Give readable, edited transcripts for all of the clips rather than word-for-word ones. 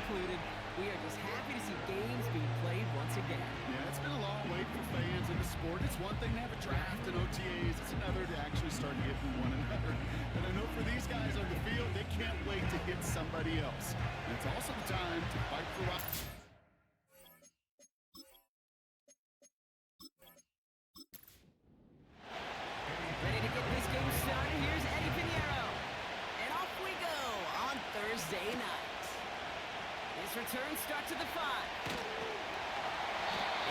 included. We are just happy to see games being played once again. Yeah, it's been a long wait for fans in the sport. It's one thing to have a draft and OTAs. It's another to actually start hitting one another. And I know for these guys on the field, they can't wait to hit somebody else. And it's also the time to fight for us. Ready to get this game started? Here's Eddie Pinheiro. And off we go on Thursday night. His return starts at the 5.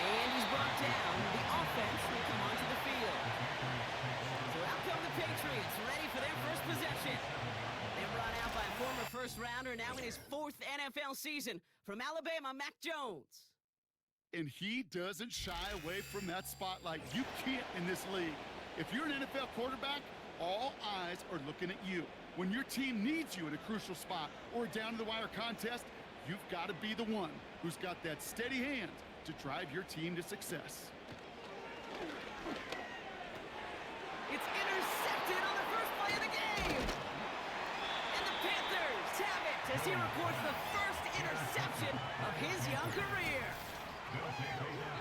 And he's brought down. The offense will come onto the field. So out come the Patriots, ready for their first possession. They're brought out by a former first-rounder, now in his 4th NFL season. From Alabama, Mac Jones. And he doesn't shy away from that spotlight. You can't in this league. If you're an NFL quarterback, all eyes are looking at you. When your team needs you in a crucial spot or a down-to-the-wire contest, you've got to be the one who's got that steady hand to drive your team to success. It's intercepted on the first play of the game. And the Panthers have it as he records the first interception of his young career.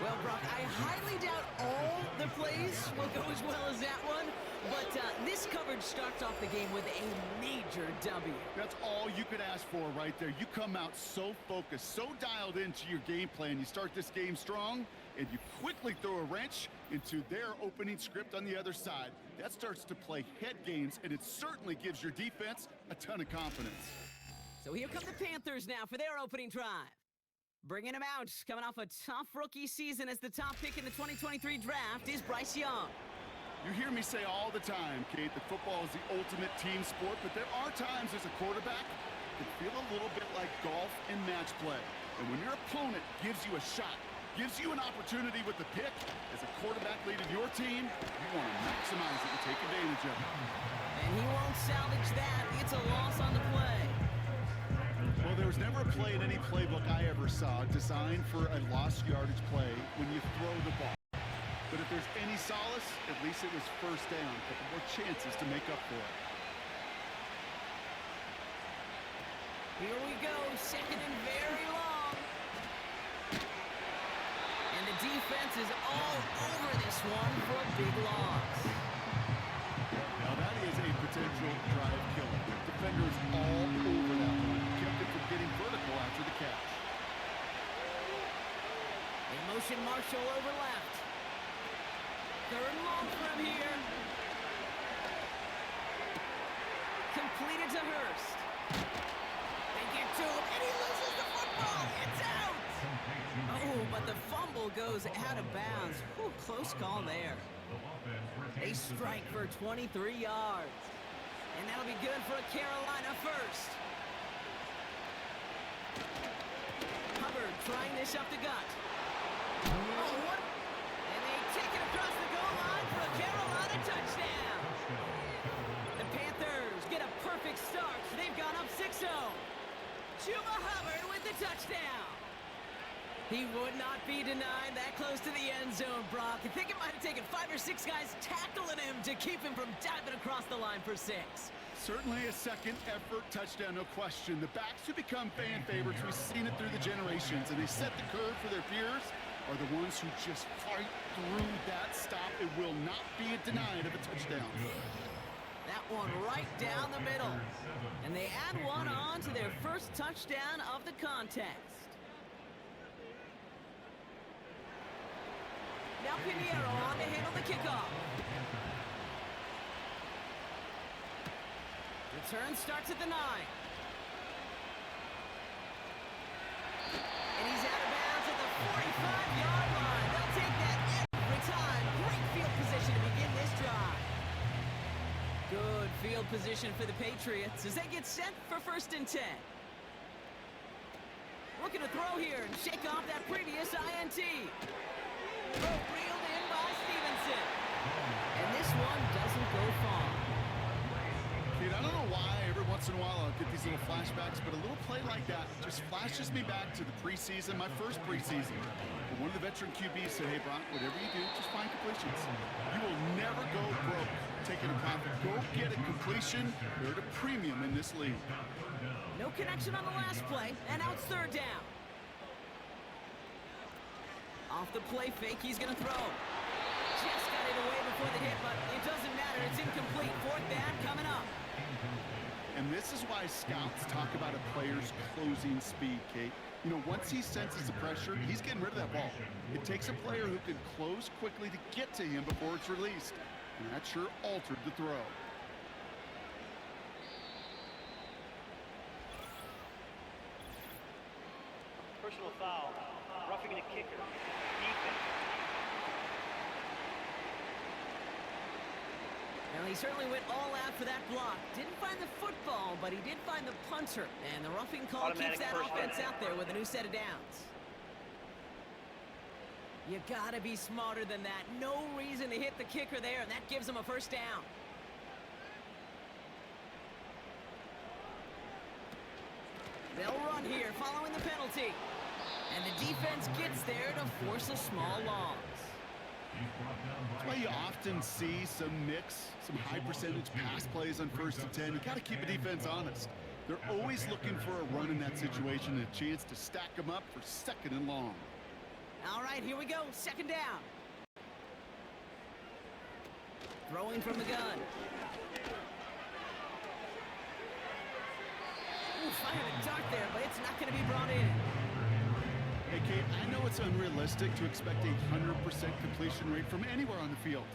Well, Brock, I highly doubt all the plays will go as well as that one, but this coverage starts off the game with a major W. That's all you could ask for right there. You come out so focused, so dialed into your game plan. You start this game strong, and you quickly throw a wrench into their opening script on the other side. That starts to play head games, and it certainly gives your defense a ton of confidence. So here come the Panthers now for their opening drive. Bringing him out, coming off a tough rookie season as the top pick in the 2023 draft is Bryce Young. You hear me say all the time, Kate, that football is the ultimate team sport, but there are times as a quarterback that feel a little bit like golf and match play. And when your opponent gives you a shot, gives you an opportunity with the pick, as a quarterback leading your team, you want to maximize it and take advantage of it. And he won't salvage that. It's a loss on the play. Well, there was never a play in any playbook I ever saw designed for a lost yardage play when you throw the ball. But if there's any solace, at least it was first down. A couple more chances to make up for it. Here we go, second and very long. And the defense is all over this one for a big loss. Now that is a potential drive killer. Defenders all over that one. Kept it from getting vertical after the catch. In motion, Marshall over left. Third and long from here. Completed to Hurst. They get to him, and he loses the football. It's out. Oh, but the fumble goes out of bounds. Whew, close call there. They strike for 23 yards. And that'll be good for a Carolina first. Hubbard trying this up the gut. Oh, what? And they take it across the goal line for a Carolina touchdown. The Panthers get a perfect start. They've gone up 6-0. Chuba Hubbard with the touchdown. He would not be denied that close to the end zone, Brock. I think it might have taken 5 or 6 guys tackling him to keep him from diving across the line for 6. Certainly a second effort touchdown, no question. The backs who become fan favorites, we've seen it through the generations, and they set the curve for their peers, are the ones who just fight through that stop. It will not be denied of a touchdown. That one right down the middle. And they add one on to their first touchdown of the contest. Now Pinheiro on to handle the kickoff. Return starts at the 9. And he's out of bounds at the 45-yard line. They'll take that every time. Great field position to begin this drive. Good field position for the Patriots as they get set for 1st and 10. Looking to throw here and shake off that previous INT. Oh, reeled in by Stevenson. And this one doesn't go far. Kid, I don't know why every once in a while I'll get these little flashbacks, but a little play like that just flashes me back to the preseason, my first preseason. But one of the veteran QBs said, hey, Brock, whatever you do, just find completions. You will never go broke taking a profit. Go get a completion. They're at a premium in this league. No connection on the last play, and now it's third down. Off the play fake, he's going to throw. Just got it away before the hit, but it doesn't matter. It's incomplete. Fourth down coming up. And this is why scouts talk about a player's closing speed, Kate. You know, once he senses the pressure, he's getting rid of that ball. It takes a player who can close quickly to get to him before it's released. And that sure altered the throw. Personal foul. Roughing the kicker. Defense. Well, he certainly went all out for that block. Didn't find the football, but he did find the punter. And the roughing call keeps that offense out there with a new set of downs. You gotta be smarter than that. No reason to hit the kicker there, and that gives him a first down. They'll run here following the penalty. And the defense gets there to force a small loss. That's why you often see some mix, some high percentage pass plays on 1st and 10. You got to keep a defense honest. They're always looking for a run in that situation and a chance to stack them up for 2nd and long. All right, here we go. 2nd down. Throwing from the gun. Ooh, fired a dart there, but it's not going to be brought in. Hey, Kate, I know it's unrealistic to expect a 100% completion rate from anywhere on the field.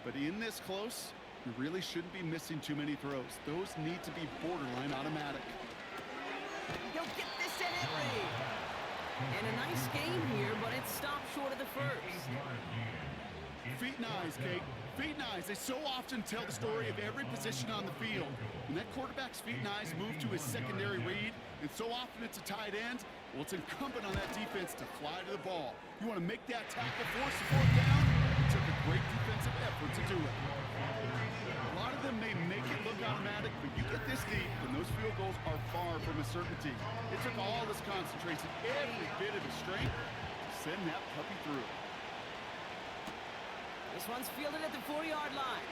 But in this close, you really shouldn't be missing too many throws. Those need to be borderline automatic. He'll get this to Henry. And a nice game here, but it stopped short of the first. Feet and eyes, Kate. Feet and eyes. They so often tell the story of every position on the field. When that quarterback's feet and eyes move to his secondary read, and so often it's a tight end, well, it's incumbent on that defense to fly to the ball. You want to make that tackle, force the 4th down. It took a great defensive effort to do it. A lot of them may make it look automatic, but you get this deep, and those field goals are far from a certainty. It took all this concentration, every bit of his strength, to send that puppy through. This one's fielded at the 4-yard line.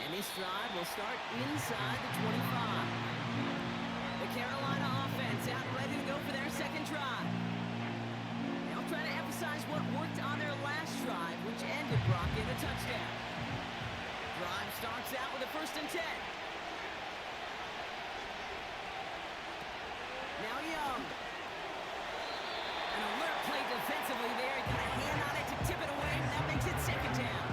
And this drive will start inside the 25. The Carolina offense out ready to go for their 2nd drive. They'll try to emphasize what worked on their last drive, which ended Brock in a touchdown. Drive starts out with a 1st and 10. Now Young. An alert play defensively there. Got a hand on it to tip it away. That makes it 2nd down.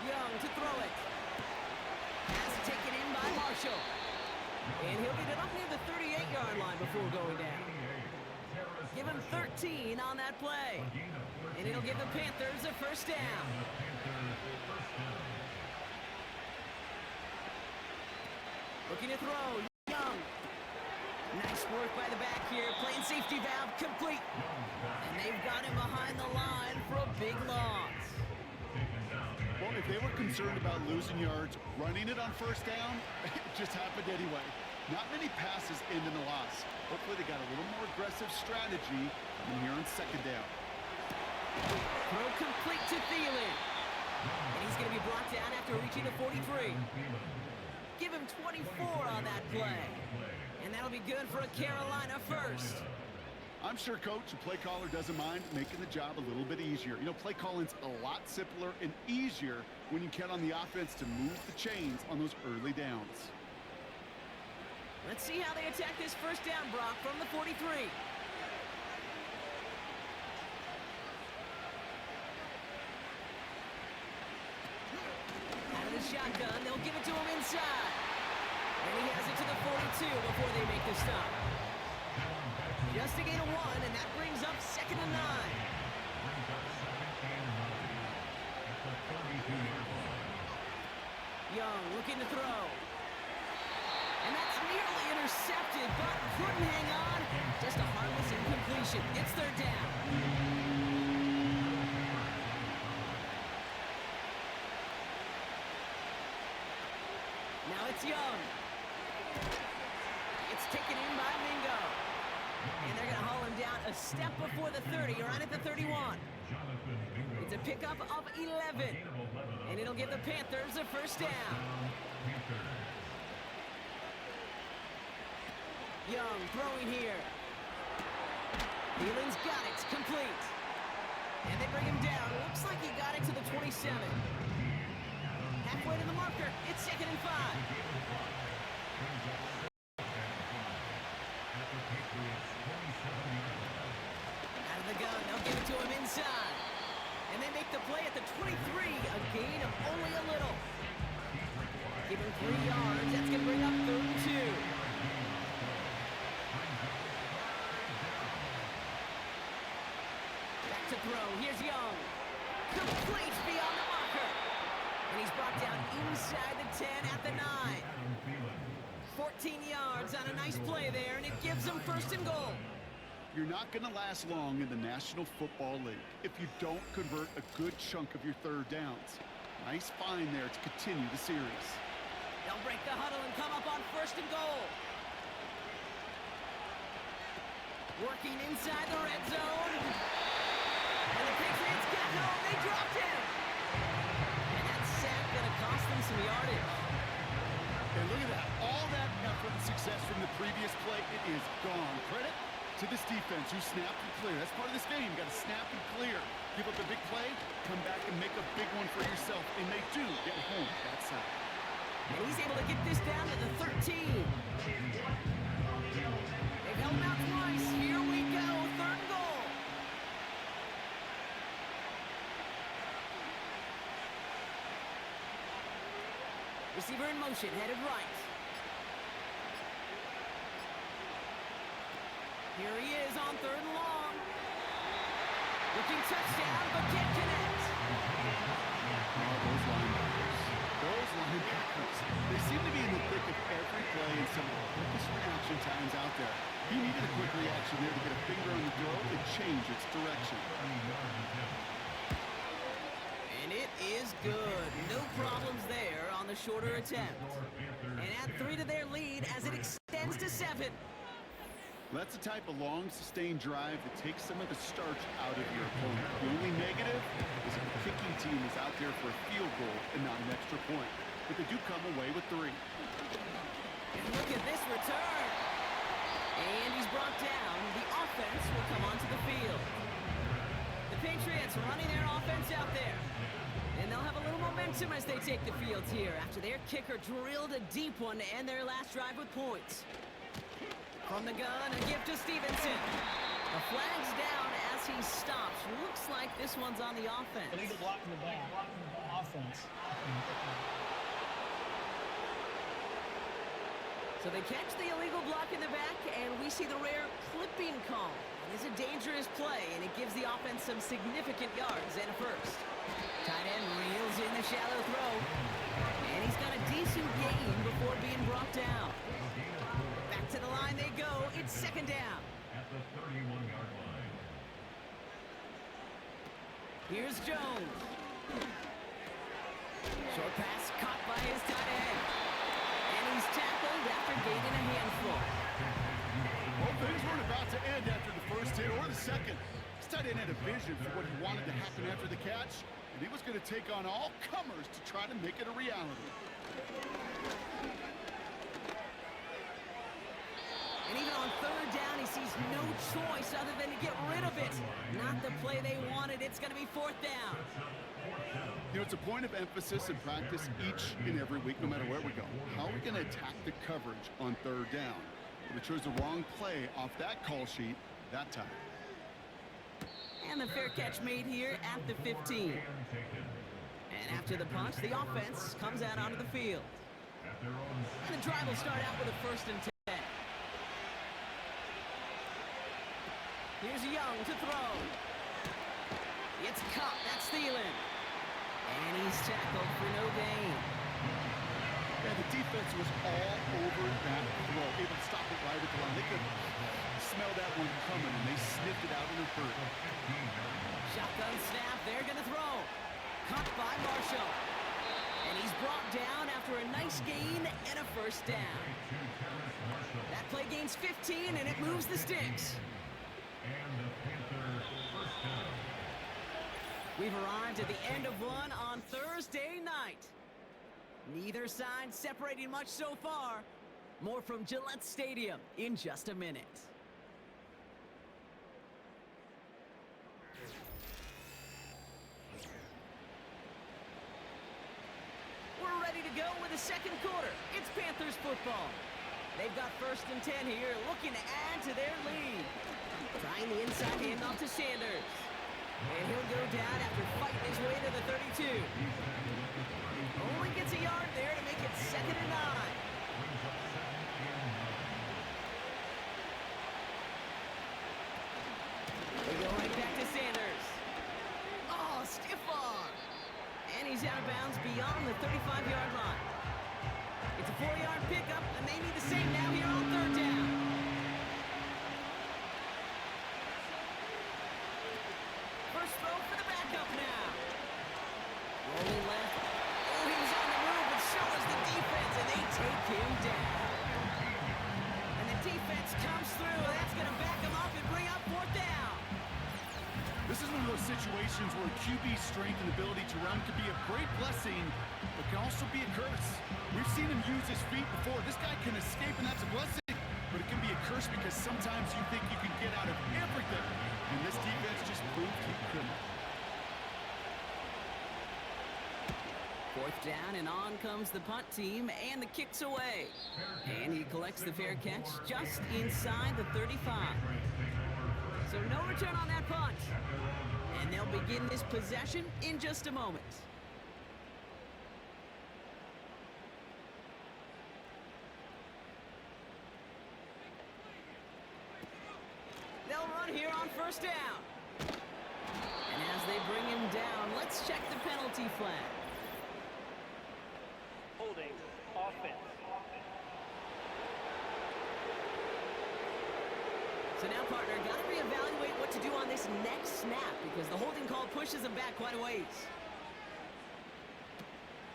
Young to throw it. Has it taken in by Marshall. And he'll get it up near the 38-yard line before going down. Give him 13 on that play. And it'll give the Panthers a 1st down. Looking to throw. Young. Nice work by the back here. Playing safety valve complete. And they've got him behind the line for a big loss. Well, if they were concerned about losing yards, running it on 1st down, it just happened anyway. Not many passes end in a loss. Hopefully they got a little more aggressive strategy coming here on 2nd down. Throw complete to Thielen. And he's going to be brought down after reaching the 43. Give him 24 on that play. And that'll be good for a Carolina 1st. I'm sure coach and play caller doesn't mind making the job a little bit easier. You know, play calling's a lot simpler and easier when you count on the offense to move the chains on those early downs. Let's see how they attack this 1st down, Brock, from the 43. Out of the shotgun, they'll give it to him inside. And he has it to the 42 before they make the stop. Just a gain of 1, and that brings up 2nd and 9. Young looking to throw. And that's nearly intercepted, but couldn't hang on. Just a harmless incompletion. It's 3rd down. Now it's Young. It's taken in by Mingo. And they're going to haul him down a step before the 30, or right at the 31. It's a pickup of 11. And it'll give the Panthers a first down. Young throwing here. Thielen's got it. It's complete. And they bring him down. Looks like he got it to the 27. Halfway to the marker. It's 2nd and 5. Out of the gun. They'll give it to him inside. And they make the play at the 23. A gain of only a little. Give him 3 yards. That's going to bring up 3rd and 2. To throw. Here's Young. Complete beyond the marker. And he's brought down inside the 10 at the 9. 14 yards on a nice play there, and it gives them 1st and goal. You're not going to last long in the National Football League if you don't convert a good chunk of your 3rd downs. Nice find there to continue the series. They'll break the huddle and come up on 1st and goal. Working inside the red zone. And the Patriots got home. They dropped him. And that sack going to cost them some yardage. And look at that. All that effort and success from the previous play, it is gone. Credit to this defense who snapped and cleared. That's part of this game. You got to snap and clear. Give up a big play, come back and make a big one for yourself. And they do get home that side. And he's able to get this down to the 13. They've held him out twice. Here we go. 3rd and goal. Receiver in motion, headed right. Here he is on 3rd and long. Looking touchdown, but can't connect. Those linebackers, they seem to be in the thick of every play and some of the quickest reaction times out there. He needed a quick reaction there to get a finger on the throw and change its direction. And it is good. No problems there on the shorter attempt. And add 3 to their lead as it extends to 7. That's the type of long, sustained drive that takes some of the starch out of your opponent. The only negative is if the kicking team is out there for a field goal and not an extra point. But they do come away with 3. And look at this return. And he's brought down. The offense will come onto the field. The Patriots running their offense out there. And they'll have a little momentum as they take the field here after their kicker drilled a deep one to end their last drive with points. From the gun, a gift to Stevenson. The flag's down as he stops. Looks like this one's on the offense. Illegal block in the back. Offense. So they catch the illegal block in the back, and we see the rare clipping call. It is a dangerous play, and it gives the offense some significant yards and a first. Tight end reels in the shallow throw. And he's got a decent gain before being brought down. Back to the line they go. It's 2nd down. At the 31-yard line. Here's Jones. Short pass caught by his tight end. And he's tackled after gaining a handful. Well, things weren't about to end after the first hit or the second. This tight end had a vision for what he wanted to happen after the catch, and he was going to take on all comers to try to make it a reality. And even on 3rd down, he sees no choice other than to get rid of it. Not the play they wanted. It's going to be 4th down. You know, it's a point of emphasis in practice each and every week, no matter where we go. How are we going to attack the coverage on 3rd down? Well, they chose the wrong play off that call sheet that time. And the fair catch made here at the 15. And after the punch, the offense comes out onto the field. And the drive will start out with a 1st and 10. Here's Young to throw. It's caught. That's Thielen. And he's tackled for no gain. Yeah, the defense was all over that throw. Able to stop it right at the line. They could smell that one coming, and they sniffed it out in a hurry. Shotgun snap. They're going to throw. Caught by Marshall. And he's brought down after a nice gain and a 1st down. That play gains 15, and it moves the sticks. We've arrived at the end of one on Thursday night. Neither side separating much so far. More from Gillette Stadium in just a minute. We're ready to go with the second quarter. It's Panthers football. They've got 1st and 10 here, looking to add to their lead. Trying the inside handoff to Sanders. And he'll go down after fighting his way to the 32. Only gets a yard there to make it 2nd and 9. They go right back to Sanders. Oh, stiff arm. And he's out of bounds beyond the 35-yard line. It's a 4-yard pickup, and they need the same now here on 3rd down. First throw for the backup now. Rolling left. Oh, he was on the move, but so was the defense, and they take him down. And the defense comes through. That's going to back him up and bring up 4th down. This is one of those situations where QB strength and ability to run could be a great blessing, but can also be a curse. We've seen him use his feet before. This guy can escape, and that's a blessing, but it can be a curse because sometimes you think you can get out of everything, and this defense just proved he couldn't. 4th down, and on comes the punt team, and the kick's away. And he collects the fair catch just inside the 35. So no return on that punt. And they'll begin this possession in just a moment. They'll run here on 1st down. And as they bring him down, let's check the penalty flag. Holding offense. So now, partner, got to reevaluate what to do on this next snap because the holding call pushes him back quite a ways.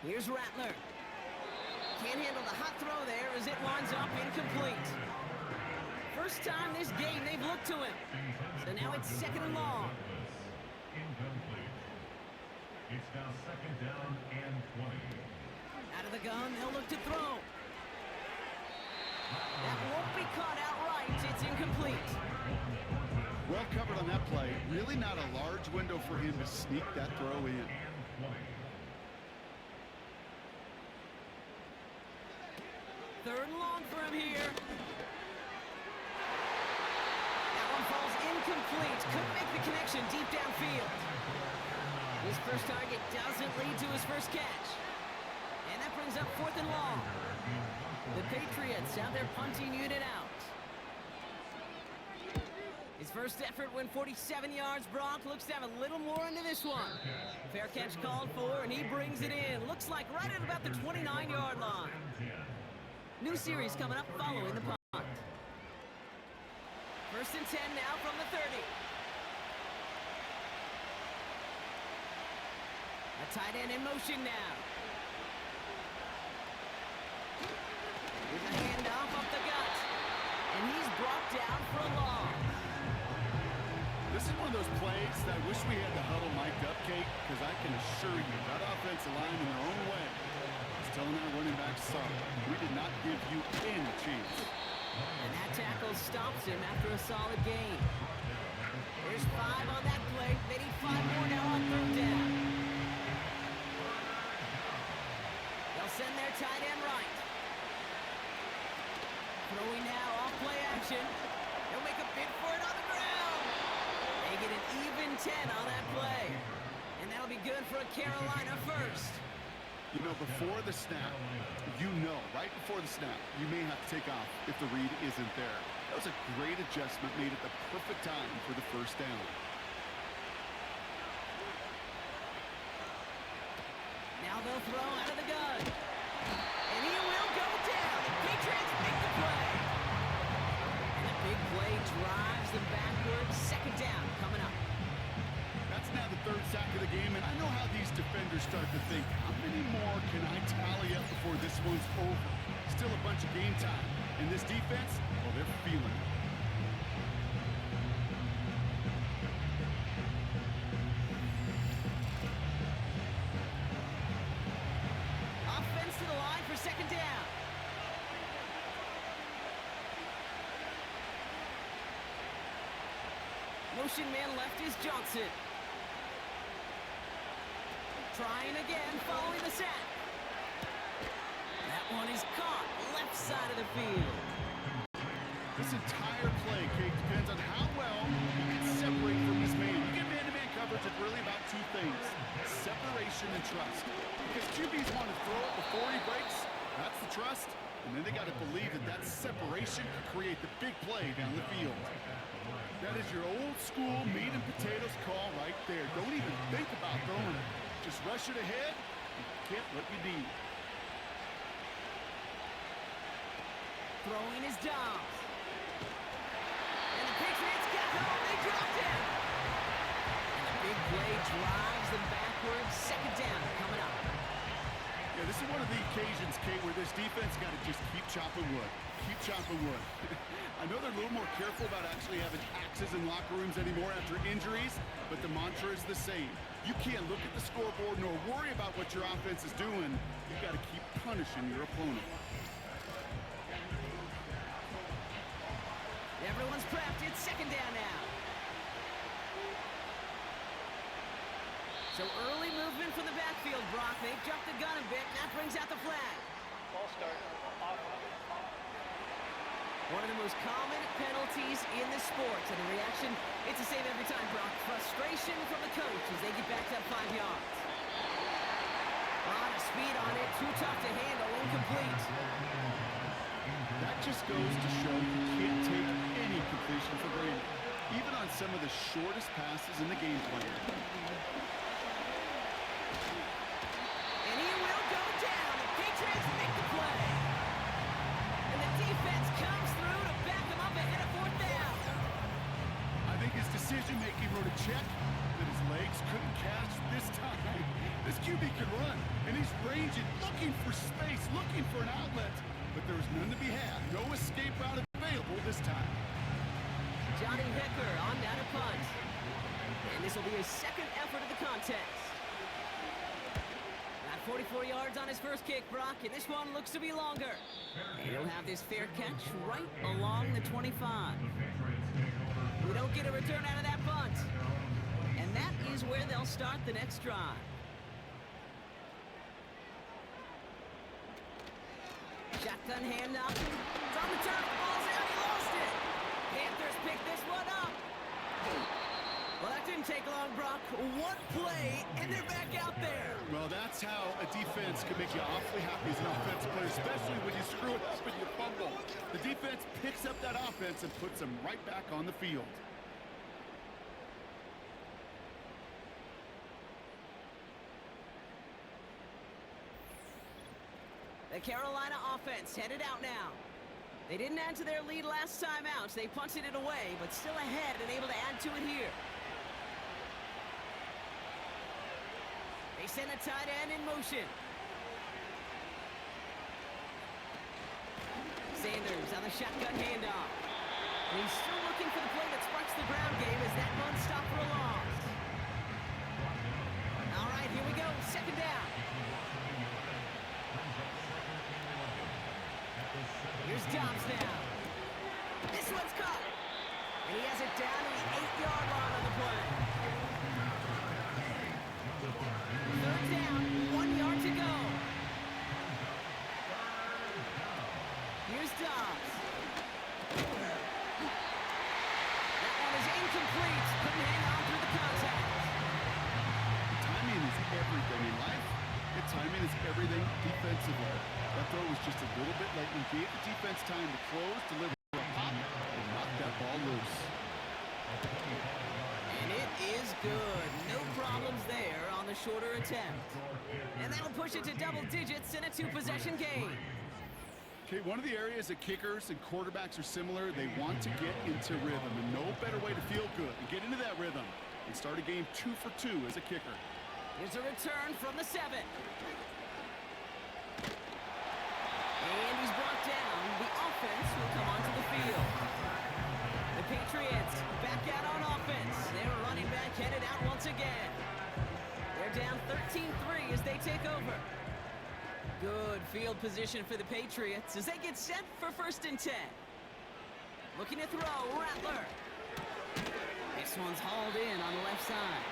Here's Rattler. Can't handle the hot throw there as it winds up incomplete. First time this game they've looked to him. So now it's 2nd and long. Incomplete. It's now 2nd down and 20. Out of the gun, they'll look to throw. That won't be caught outright. It's incomplete. Well covered on that play. Really not a large window for him to sneak that throw in. 3rd and long for him here. That one falls incomplete. Couldn't make the connection deep downfield. His first target doesn't lead to his first catch. And that brings up 4th and long. The Patriots have their punting unit out. His first effort went 47 yards. Brock looks to have a little more into this one. Fair catch called for, and he brings it in. Looks like right at about the 29-yard line. New series coming up following the punt. 1st and 10 now from the 30. A tight end in motion now. Here's a handoff up the gut. And he's brought down for a loss. This is one of those plays that I wish we had the huddle mic'd up, Kate, because I can assure you that offensive line in their own way is telling that running back, sorry, we did not give you any chance. And that tackle stops him after a solid gain. There's 5 on that play. They need 5 more now on 3rd down. They'll send their tight end right. Throwing now off play action. They'll make a bid for it on the ground. They get an even 10 on that play. And that'll be good for a Carolina first. You know, before the snap, right before the snap, you may have to take off if the read isn't there. That was a great adjustment made at the perfect time for the 1st down. Now they'll throw out of the gun. And he will go down. The Patriots make the play. And the big play drives them backwards. 2nd down coming up. That's now the 3rd sack of the game, and I know how these defenders start to think, how many more can I tally up before this one's over? Still a bunch of game time. And this defense, well, they're feeling it. motion man left is Johnson. Trying again, following the sack. That one is caught, left side of the field. This entire play, Kate, depends on how well he can separate from his man. You get man-to-man coverage, it's really about two things, separation and trust. Because QBs want to throw it before he breaks, that's the trust. And then they got to believe that that separation could create the big play down the field. That is your old school meat and potatoes call right there. Don't even think about throwing it. Just rush it ahead and get what you need. Throwing his Dobbs. And the Patriots got home. They dropped him. And the big play drives them backwards. Second down coming up. Yeah, this is one of the occasions, Kate, where this defense got to just keep chopping wood. Keep chopping wood. I know they're a little more careful about actually having axes in locker rooms anymore after injuries, but the mantra is the same. You can't look at the scoreboard nor worry about what your offense is doing. You got to keep punishing your opponent. Everyone's prepped. It's second down now. So early movement from the backfield, Brock. They've jumped the gun a bit, and that brings out the flag. Ball start, offense. One of the most common penalties in the sport. And the reaction, it's the same every time, Brock. Frustration from the coach as they get backed up 5 yards. A lot of speed on it. Too tough to handle. Incomplete. That just goes to show you can't take any completion for granted, even on some of the shortest passes in the game plan. And he will go down. The Patriots make the play. And the defense comes through to back him up ahead of fourth down. I think his decision-making wrote a check that his legs couldn't catch this time. This QB can run, and he's ranging, looking for space, looking for an outlet. But there's none to be had. No escape route available this time. Johnny Hecker on down to punt. And this will be his second effort of the contest. Got 44 yards on his first kick, Brock, and this one looks to be longer. And he'll have this fair catch right along the 25. We don't get a return out of that punt. And that is where they'll start the next drive. Shotgun handoff. It's on the turf. Ball's out. He lost it. Panthers pick this one up. Well, that didn't take long, Brock. One play, and they're back out there. Well, that's how a defense can make you awfully happy as an offensive player, especially when you screw it up and you fumble. The defense picks up that offense and puts them right back on the field. The Carolina offense headed out now. They didn't add to their lead last time out. They punted it away, but still ahead and able to add to it here. They send a tight end in motion. Sanders on the shotgun handoff. And he's still looking for the play that sparks the ground game as that run stop for a loss. All right, here we go. Second down. Here's Dobbs now. This one's caught. And he has it down to the 8-yard line on the play. Third down, 1 yard to go. Here's Dobbs. That one is incomplete. Couldn't hang on through the contact. Timing is everything in life. And timing is everything defensively. That throw was just a little bit late and gave the defense time to close, deliver a pop, and knock that ball loose. And it is good. No problems there on the shorter attempt. And that'll push it to double digits in a 2-possession game. Okay, one of the areas that kickers and quarterbacks are similar, they want to get into rhythm, and no better way to feel good and get into that rhythm and start a game 2 for 2 as a kicker. Here's a return from the 7. And he's brought down. The offense will come onto the field. The Patriots back out on offense. Their running back headed out once again. They're down 13-3 as they take over. Good field position for the Patriots as they get set for 1st and 10. Looking to throw, Rattler. They This one's hauled in on the left side.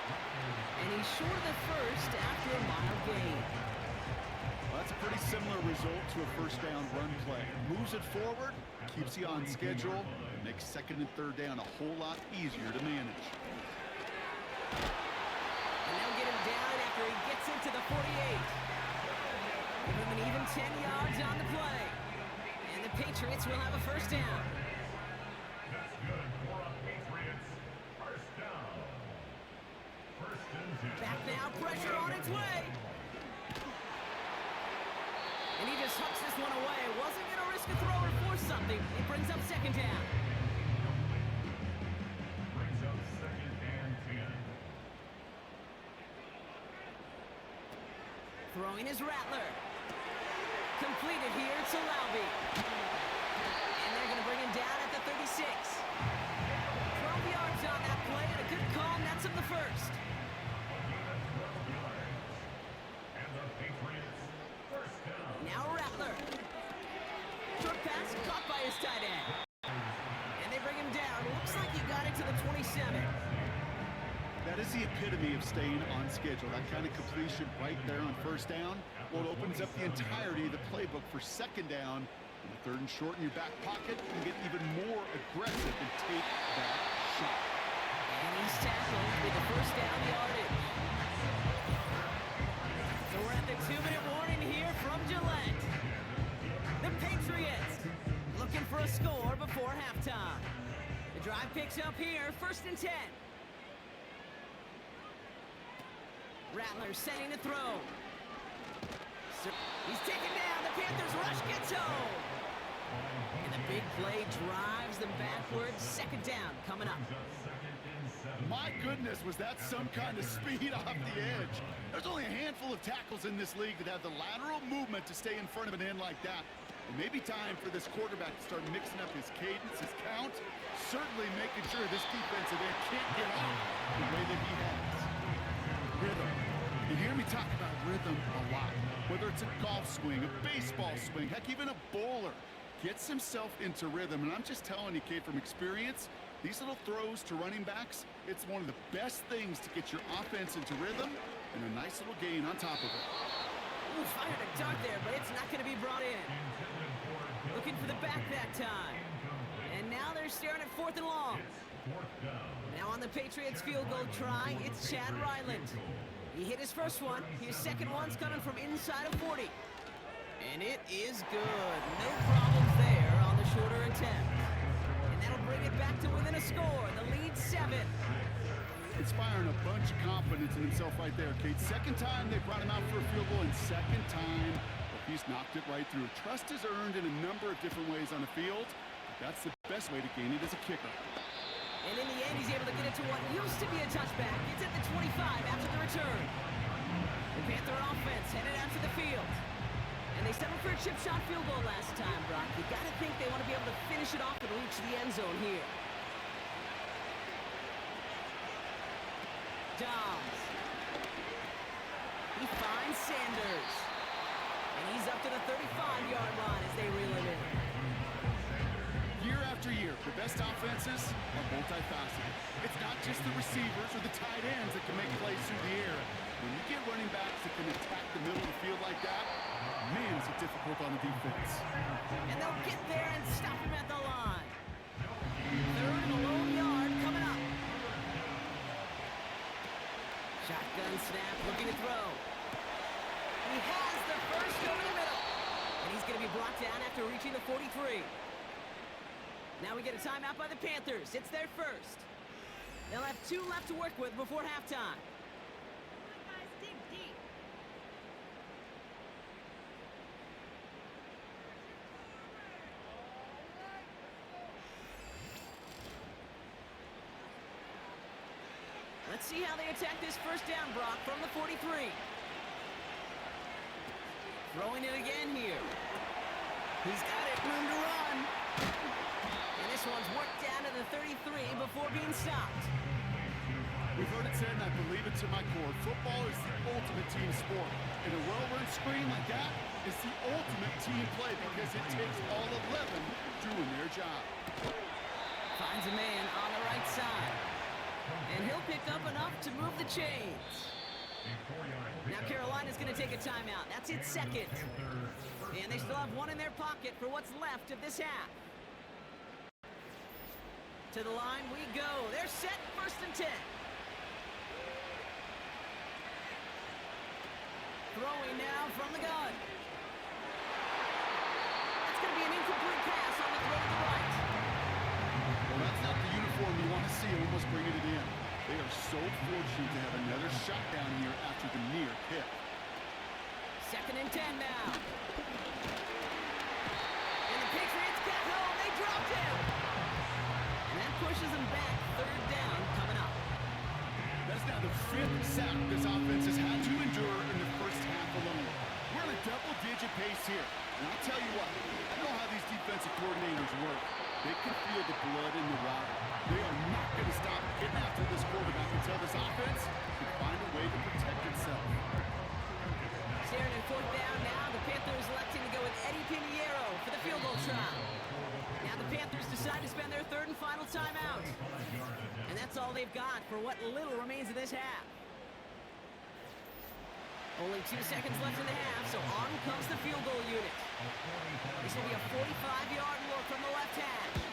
And he's short of the first after a mild gain. Well, that's a pretty similar result to a first down run play. Moves it forward, keeps you on schedule, makes second and third down a whole lot easier to manage. And they'll get him down after he gets into the 48. Give him an even 10 yards on the play. And the Patriots will have a first down. That's good for a Patriots first down. First and 10. Back now, pressure on its way. And he just hucks this one away. Wasn't going to risk a throw or force something. It brings up second down. Brings up second and 10. Throwing is Rattler. Completed here to Laube. And they're going to bring him down at the 36. 12 yards on that play and a good call nets him the first. And the Patriots first down. Now Rattler. Short pass caught by his tight end. And they bring him down. Looks like he got it to the 27. That is the epitome of staying on schedule. That kind of completion right there on first down. Well, it opens up the entirety of the playbook for second down. In the third and short in your back pocket, you can get even more aggressive and take that shot. And he's tackled with the first down yardage. So we're at the 2-minute warning here from Gillette. The Patriots looking for a score before halftime. The drive picks up here, first and 10. Rattler setting to throw. He's taken down. The Panthers rush gets home. And the big play drives them backwards. Second down coming up. My goodness, was that some kind of speed off the edge. There's only a handful of tackles in this league that have the lateral movement to stay in front of an end like that. It may be time for this quarterback to start mixing up his cadence, his count, certainly making sure this defensive end can't get off the way that he has. Rhythm. You hear me talk about rhythm a lot. Whether it's a golf swing, a baseball swing, heck, even a bowler gets himself into rhythm. And I'm just telling you, kid, from experience, these little throws to running backs, it's one of the best things to get your offense into rhythm and a nice little gain on top of it. Ooh, fired a dart there, but it's not going to be brought in. Looking for the back that time. And now they're staring at fourth and long. Now on the Patriots field goal try, it's Chad Ryland. He hit his first one. His second one's coming from inside of 40. And it is good. No problems there on the shorter attempt. And that'll bring it back to within a score. The lead 7. Inspiring a bunch of confidence in himself right there, Kate. Second time they brought him out for a field goal, and second time he's knocked it right through. Trust is earned in a number of different ways on the field. That's the best way to gain it as a kicker. And in the end, he's able to get it to what used to be a touchback. It's at the 25 after the return. The Panther offense headed out to the field. And they settled for a chip shot field goal last time, Brock. You got to think they want to be able to finish it off and reach the end zone here. Dobbs. He finds Sanders. And he's up to the 35-yard line as they reel him in. Year after year, the best offenses are multifaceted. It's not just the receivers or the tight ends that can make plays through the air. When you get running backs that can attack the middle of the field like that, man, is it difficult on the defense. And they'll get there and stop him at the line. Third and a lone yard coming up. Shotgun snap, looking to throw. He has the first over the middle. And he's going to be brought down after reaching the 43. Now we get a timeout by the Panthers. It's their first. They'll have 2 left to work with before halftime. Guys, dig deep. Let's see how they attack this first down, Brock, from the 43. Throwing it again here. He's got it, room to run. And this one's worked down to the 33 before being stopped. We've heard it said, and I believe it to my core, football is the ultimate team sport. And a well-run screen like that is the ultimate team play because it takes all 11 doing their job. Finds a man on the right side. And he'll pick up enough to move the chains. Now Carolina's going to take a timeout. That's its second. And they still have one in their pocket for what's left of this half. To the line we go. They're set, 1st and 10. Throwing now from the gun. That's going to be an incomplete pass on the throw to the right. Well, that's not the uniform you want to see, almost bringing it in. They are so fortunate to have another shot down here after the near pick. 2nd and 10 now. And the Patriots got home. They dropped him. And that pushes them back. 3rd down coming up. That's now the 5th sack this offense has had to endure in the first half alone. We're at a double-digit pace here. And I'll tell you what, I know how these defensive coordinators work. They can feel the blood in the water. They are not going to stop getting after this quarterback until this offense can find a way to protect itself. Staring at 4th down now, the Panthers electing to go with Eddie Pinheiro for the field goal try. Now the Panthers decide to spend their 3rd and final timeout. And that's all they've got for what little remains of this half. Only 2 seconds left in the half, so on comes the field goal unit. This will be a 45-yard look from the left hash.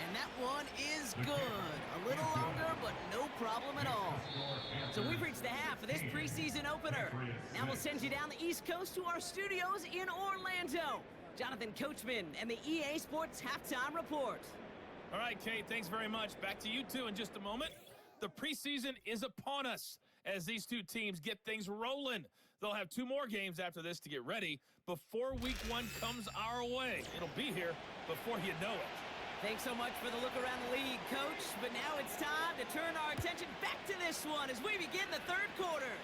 And that one is good. A little longer, but no problem at all. So we've reached the half of this preseason opener. Now we'll send you down the East Coast to our studios in Orlando. Jonathan Coachman and the EA Sports Halftime Report. All right, Kate, thanks very much. Back to you two in just a moment. The preseason is upon us as these two teams get things rolling. They'll have 2 more games after this to get ready before week 1 comes our way. It'll be here before you know it. Thanks so much for the look around the league, Coach. But now it's time to turn our attention back to this one as we begin the 3rd quarter.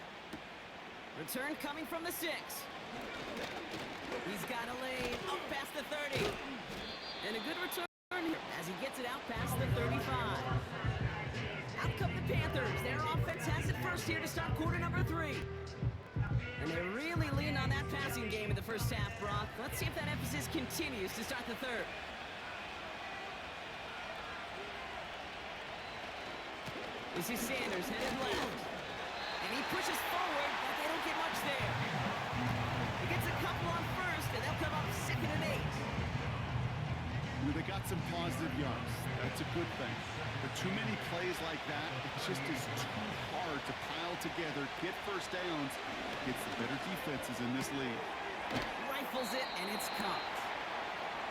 Return coming from the 6. He's got a lane up past the 30. And a good return here as he gets it out past the 35. Out come the Panthers. Their offense has it first here to start quarter number 3. And they really lean on that passing game in the first half, Brock. Let's see if that emphasis continues to start the 3rd. This is Sanders headed left. And he pushes forward, but they don't get much there. He gets a couple on first, and they'll come up 2nd and 8. They got some positive yards. That's a good thing. But too many plays like that, it just is too hard to pile together, get first downs against the better defenses in this league. Rifles it, and it's caught.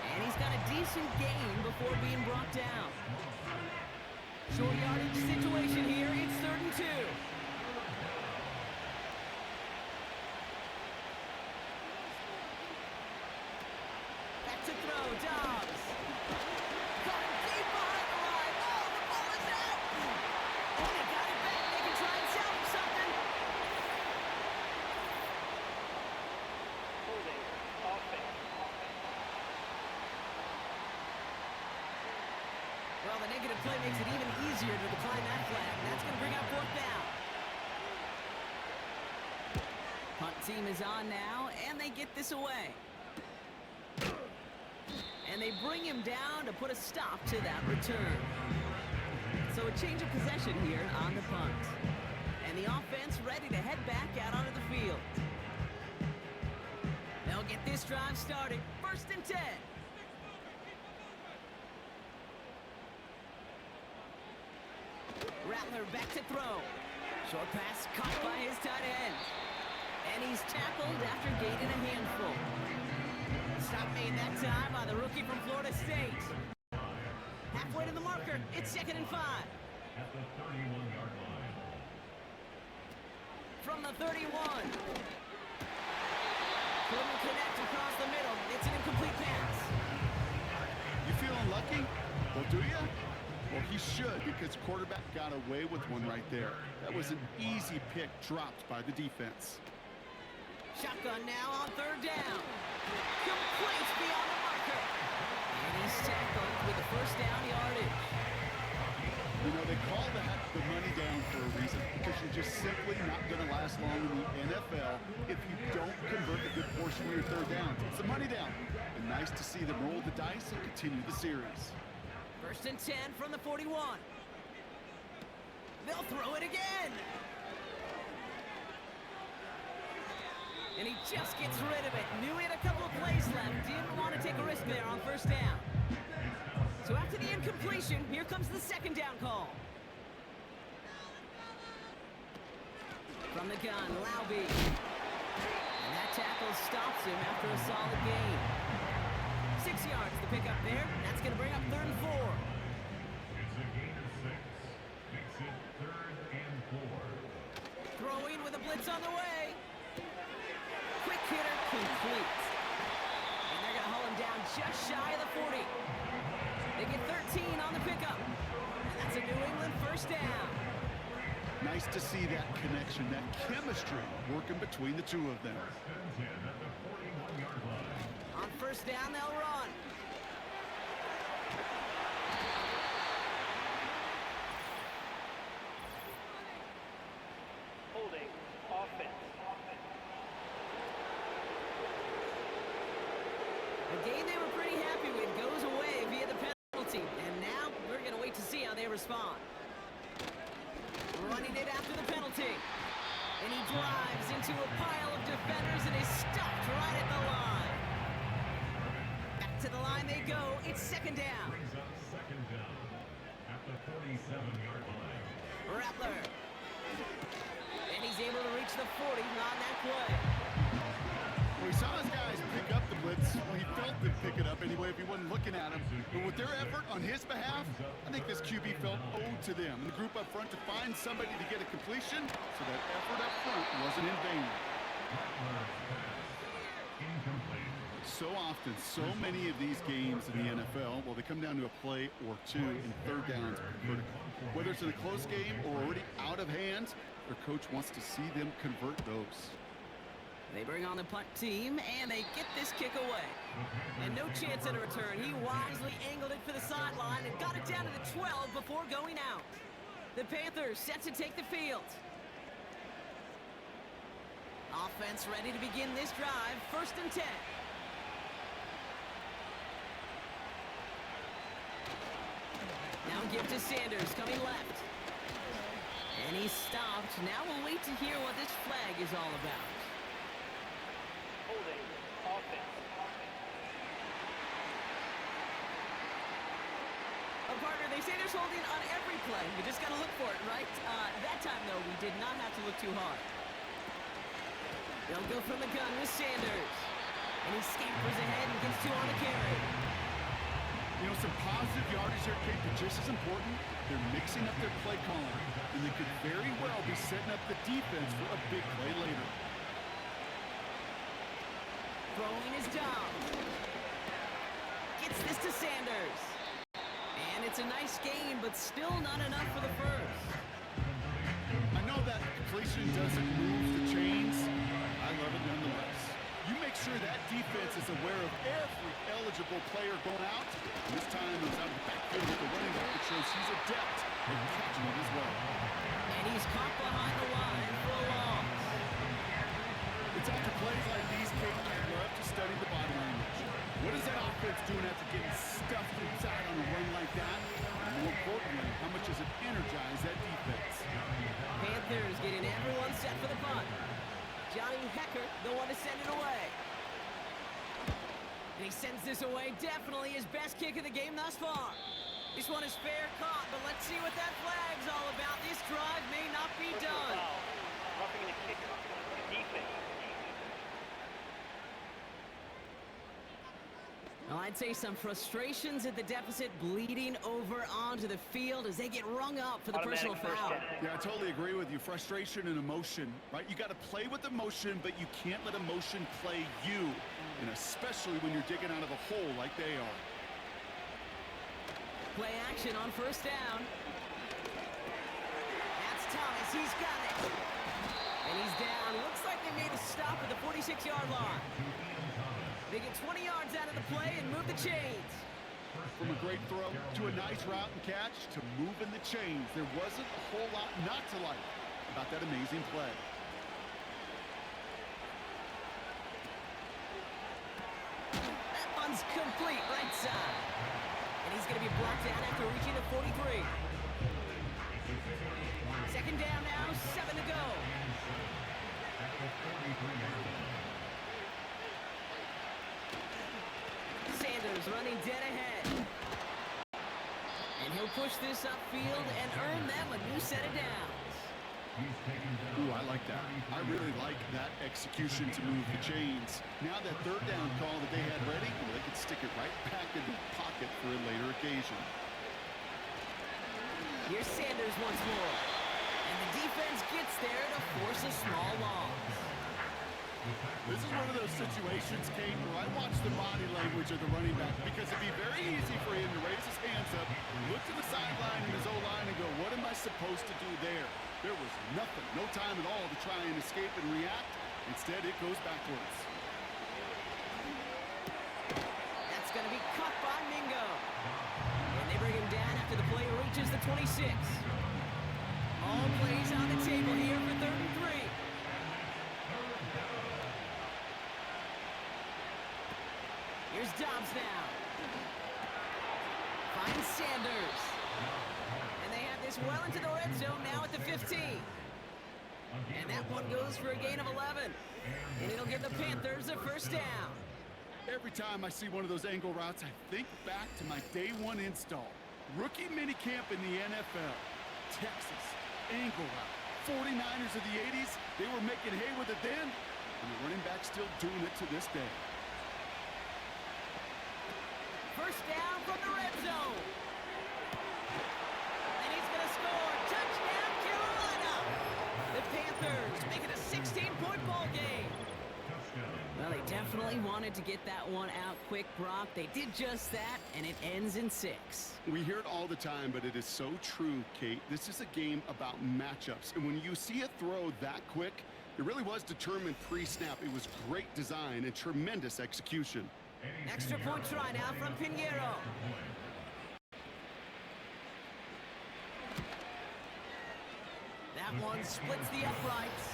And he's got a decent gain before being brought down. Short yardage situation here. It's 3rd and 2. Back to throw, Dobbs. Got him deep behind the line. Oh, the ball is out. Oh, they got it back. They can try and salvage something. Holding offense. Well, the negative play makes it even easier to decline that flag. That's going to bring out 4th down. Punt team is on now, and they get this away. And they bring him down to put a stop to that return. So a change of possession here on the punt. And the offense ready to head back out onto the field. They'll get this drive started. 1st and 10. Rattler back to throw. Short pass caught by his tight end. And he's tackled after gaining a handful. Stop made that time by the rookie from Florida State. Halfway to the marker, it's 2nd and 5. At the 31-yard line. From the 31. Couldn't connect across the middle. It's an incomplete pass. You feeling lucky? Well, do you? Well, he should, because quarterback got away with one right there. That was an easy pick dropped by the defense. Shotgun now on 3rd down. Complete beyond the marker. And he's tackled with the 1st down yardage. You know, they call that the money down for a reason, because you're just simply not going to last long in the NFL if you don't convert a good portion of your 3rd downs. It's the money down. And nice to see them roll the dice and continue the series. 1st and 10 from the 41. They'll throw it again. And he just gets rid of it. Knew he had a couple of plays left. Didn't want to take a risk there on first down. So after the incompletion, here comes the second down call. From the gun, Laube. And that tackle stops him after a solid gain. 6 yards to pick up there. That's going to bring up 3rd and 4. It's a gain of 6. Makes it 3rd and 4. Throwing with a blitz on the way. Quick hitter complete. And they're going to haul him down just shy of the 40. They get 13 on the pickup. And that's a New England first down. Nice to see that connection, that chemistry working between the two of them. First and 10 at the 41-yard line. On first down, they'll run. Holding. Offense. A game they were pretty happy with goes away via the penalty. And now we're going to wait to see how they respond. Running it after the penalty. And he drives into a pile of defenders and is stopped right at the line. Back to the line they go. It's second down. Brings up second down at the 47-yard line. Rattler. And he's able to reach the 40 on that play. Well, he saw his guys pick up the blitz. Well, he felt them pick it up anyway if he wasn't looking at him. But with their effort on his behalf, I think this QB felt owed to them. And the group up front to find somebody to get a completion, so that effort up front wasn't in vain. Incomplete. So often, so many of these games in the NFL, well, they come down to a play or two in third downs. Whether it's in a close game or already out of hand, their coach wants to see them convert those. They bring on the punt team, and they get this kick away. And no chance at a return. He wisely angled it for the sideline and got it down to the 12 before going out. The Panthers set to take the field. Offense ready to begin this drive. 1st and 10. Now give to Sanders, coming left. And he's stopped. Now we'll wait to hear what this flag is all about. Holding. Offense. Partner, they say there's holding on every play. You just got to look for it, right? That time, though, we did not have to look too hard. They'll go from the gun with Sanders. And he scampers ahead and gets 2 on the carry. You know, some positive yardage there, Kate, but just as important, they're mixing up their play calling. And they could very well be setting up the defense for a big play later. Throwing is down. Gets this to Sanders. And it's a nice gain, but still not enough for the first. I know that completion doesn't move the chains. I love it nonetheless. You make sure that defense is aware of every eligible player going out. And this time it was out of the backfield with the running back that shows he's adept at catching it as well. And he's caught behind the line for a loss. It's after plays like these, Kate, I love to study the body language. What is that offense doing after getting stuffed inside on a run like that? And more importantly, how much does it energize that defense? Panthers getting everyone set for the punt. Johnny Hecker, the one to send it away. And he sends this away, definitely his best kick of the game thus far. This one is fair caught, but let's see what that flag's all about. This drive may not be done. Foul. Roughing the kicker. Defense. Well, I'd say some frustrations at the deficit bleeding over onto the field as they get rung up for the personal Automatic first foul. down. Yeah, I totally agree with you. Frustration and emotion, right? You got to play with emotion, but you can't let emotion play you, and especially when you're digging out of a hole like they are. Play action on first down. That's Thomas. He's got it. And he's down. Looks like they made a stop at the 46-yard line. They get 20 yards out of the play and move the chains. From a great throw to a nice route and catch to moving the chains. There wasn't a whole lot not to like about that amazing play. That one's complete right side. And he's going to be blocked out after reaching the 43. Second down now, 7 to go. Sanders running dead ahead. And he'll push this upfield and earn them a new set of downs. Ooh, I like that. I really like that execution to move the chains. Now that third down call that they had ready, well, they could stick it right back in the pocket for a later occasion. Here's Sanders once more. And the defense gets there to force a small loss. This is one of those situations, Kate, where I watch the body language of the running back because it'd be very easy for him to raise his hands up, look to the sideline in his O-line and go, what am I supposed to do there? There was nothing, no time at all to try and escape and react. Instead, it goes backwards. That's going to be caught by Mingo. And they bring him down after the play reaches the 26. All plays on the table here for 3rd and 3. Here's Dobbs now. Finds Sanders. And they have this well into the red zone now at the 15. And that one goes for a gain of 11. And it'll give the Panthers a first down. Every time I see one of those angle routes, I think back to my day one install. Rookie minicamp in the NFL. Texas, angle route. 49ers of the 80s, they were making hay with it then. And the running back's still doing it to this day. First down from the red zone. And he's going to score. Touchdown, Carolina. The Panthers make it a 16-point ball game. Well, they definitely wanted to get that one out quick, Brock. They did just that, and it ends in 6. We hear it all the time, but it is so true, Kate. This is a game about matchups. And when you see a throw that quick, it really was determined pre-snap. It was great design and tremendous execution. Extra point try now from Pinheiro. That one splits the uprights.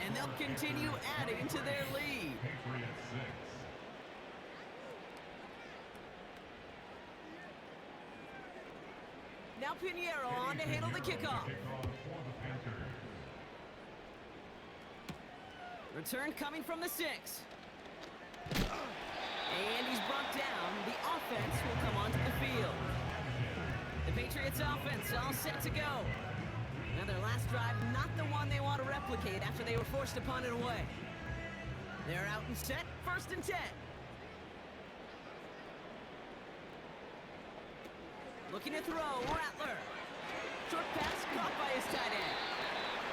And they'll continue adding to their lead. Now Pinheiro on to handle the kickoff. Return coming from the 6. And he's brought down. The offense will come onto the field. The Patriots offense all set to go. Now their last drive, not the one they want to replicate after they were forced to punt it away. They're out and set, 1st and 10. Looking to throw, Rattler. Short pass caught by his tight end.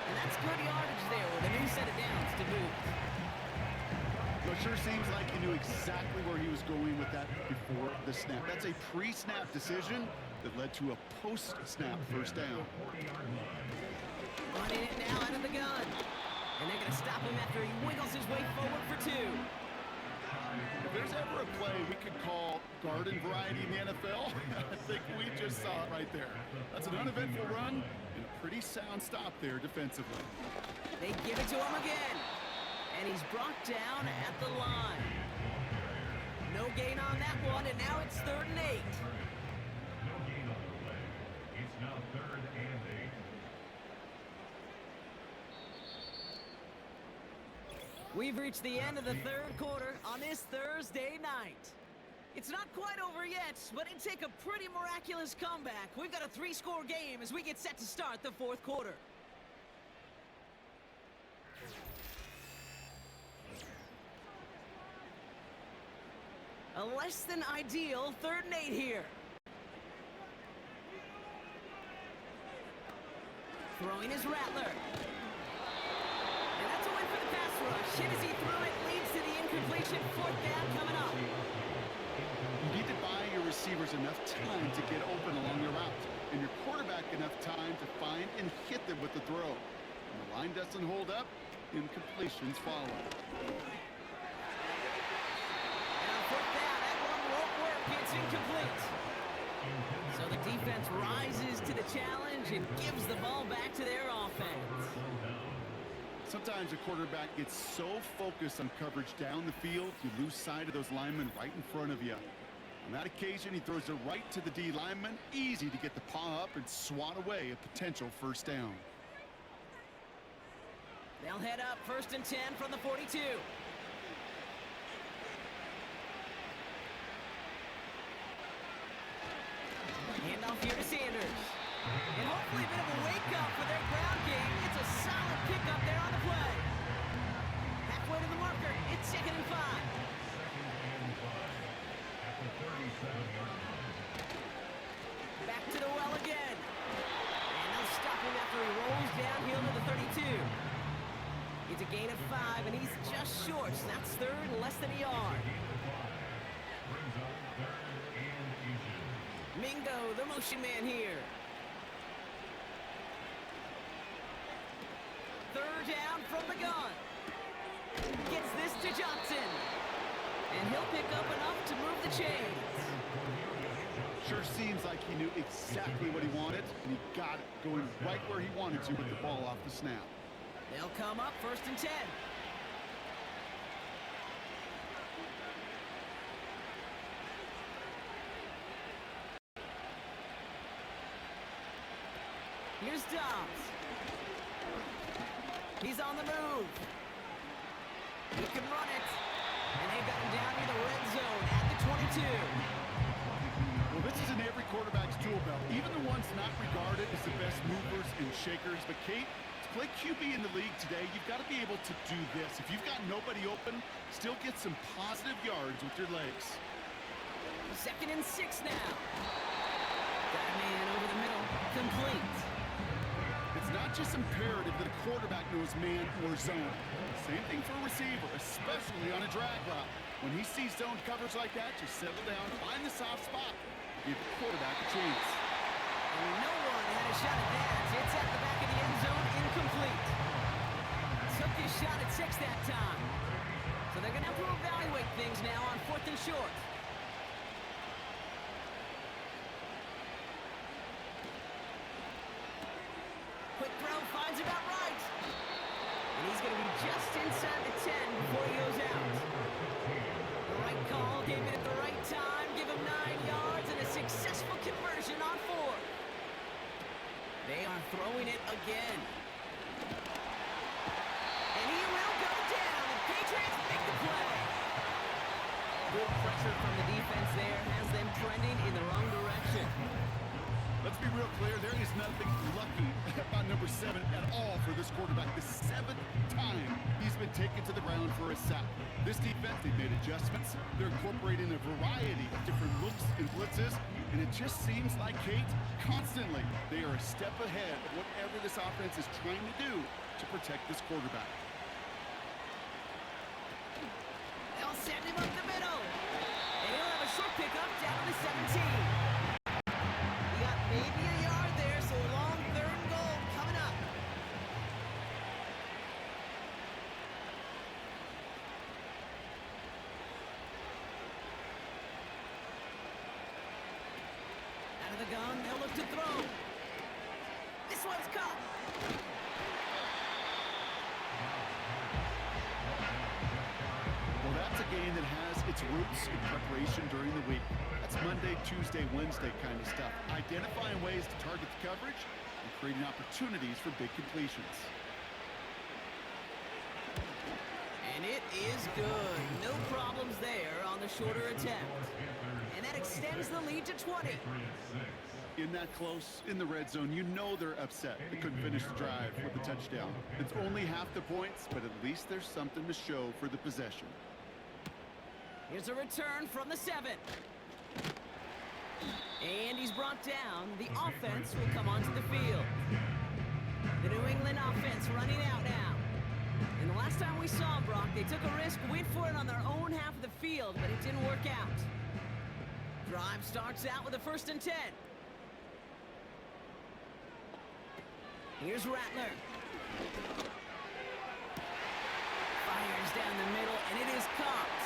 And that's good yardage there with a new set of downs to boot. Well, it sure seems like he knew exactly where he was going with that before the snap. That's a pre-snap decision that led to a post-snap first down. Running it now out of the gun. And they're going to stop him after he wiggles his way forward for 2. If there's ever a play we could call garden variety in the NFL, I think we just saw it right there. That's an uneventful run and a pretty sound stop there defensively. They give it to him again. And he's brought down at the line. No gain on that one, and now it's 3rd and 8. No gain on the play. It's now 3rd and 8. We've reached the end of the 3rd quarter on this Thursday night. It's not quite over yet, but it'd take a pretty miraculous comeback. We've got a 3-score game as we get set to start the 4th quarter. A less than ideal 3rd and 8 here. Throwing his Rattler. And that's a win for the pass rush. Hit as he threw it, leads to the incompletion. 4th down coming up. You need to buy your receivers enough time to get open along your route, and your quarterback enough time to find and hit them with the throw. When the line doesn't hold up, incompletions follow. It's incomplete. So the defense rises to the challenge and gives the ball back to their offense. Sometimes a quarterback gets so focused on coverage down the field, you lose sight of those linemen right in front of you. On that occasion, he throws it right to the D lineman. Easy to get the paw up and swat away a potential first down. They'll head up 1st and 10 from the 42. Handoff here to Sanders. And hopefully a bit of a wake-up for their ground game. It's a solid pickup there on the play. Halfway to the marker. It's 2nd and 5. Back to the well again. And they'll stop him after he rolls downhill to the 32. It's a gain of 5, and he's just short. So that's 3rd and less than a yard. Mingo, the motion man here. 3rd down from the gun. Gets this to Johnson. And he'll pick up enough to move the chains. Sure seems like he knew exactly what he wanted, and he got it going right where he wanted to with the ball off the snap. They'll come up 1st and 10. Here's Dobbs. He's on the move. He can run it. And they've got him down near the red zone at the 22. Well, this is in every quarterback's tool belt, even the ones not regarded as the best movers and shakers. But Kate, to play QB in the league today, you've got to be able to do this. If you've got nobody open, still get some positive yards with your legs. 2nd and 6 now. Got a man over the middle. Complete. It's not just imperative that a quarterback knows man or zone. Same thing for a receiver, especially on a drag route. When he sees zone coverage like that, just settle down, find the soft spot, give the quarterback a chance. And no one had a shot at that. It's at the back of the end zone, incomplete. Took his shot at 6 that time. So they're going to have to evaluate things now on 4th and short. Quick throw, finds about right. And he's going to be just inside the 10 before he goes out. The right call, gave it at the right time, give him 9 yards, and a successful conversion on 4. They are throwing it again. And he will go down. The Patriots make the play. Good pressure from the defense there has them trending in the wrong direction. Let's be real clear, there is nothing lucky about number 7 at all for this quarterback. The 7th time he's been taken to the ground for a sack. This defense, they've made adjustments. They're incorporating a variety of different looks and blitzes, and it just seems like, Kate, constantly they are a step ahead of whatever this offense is trying to do to protect this quarterback. They'll send him up the middle. And he'll have a short pickup down to the 17. Maybe a yard there, so a long 3rd and goal coming up. Out of the gun, they'll look to throw. This one's caught. Well, that's a game that has its roots in preparation during the week. That's Monday, Tuesday, Wednesday kind of stuff. Identifying ways to target the coverage and creating opportunities for big completions. And it is good. No problems there on the shorter attempt. And that extends the lead to 20. In that close, in the red zone, you know they're upset. They couldn't finish the drive with the touchdown. It's only half the points, but at least there's something to show for the possession. Here's a return from the 7. And he's brought down. The offense will come onto the field. The New England offense running out now. And the last time we saw Brock, they took a risk, went for it on their own half of the field, but it didn't work out. Drive starts out with a 1st and 10. Here's Rattler. Fires down the middle, and it is caught.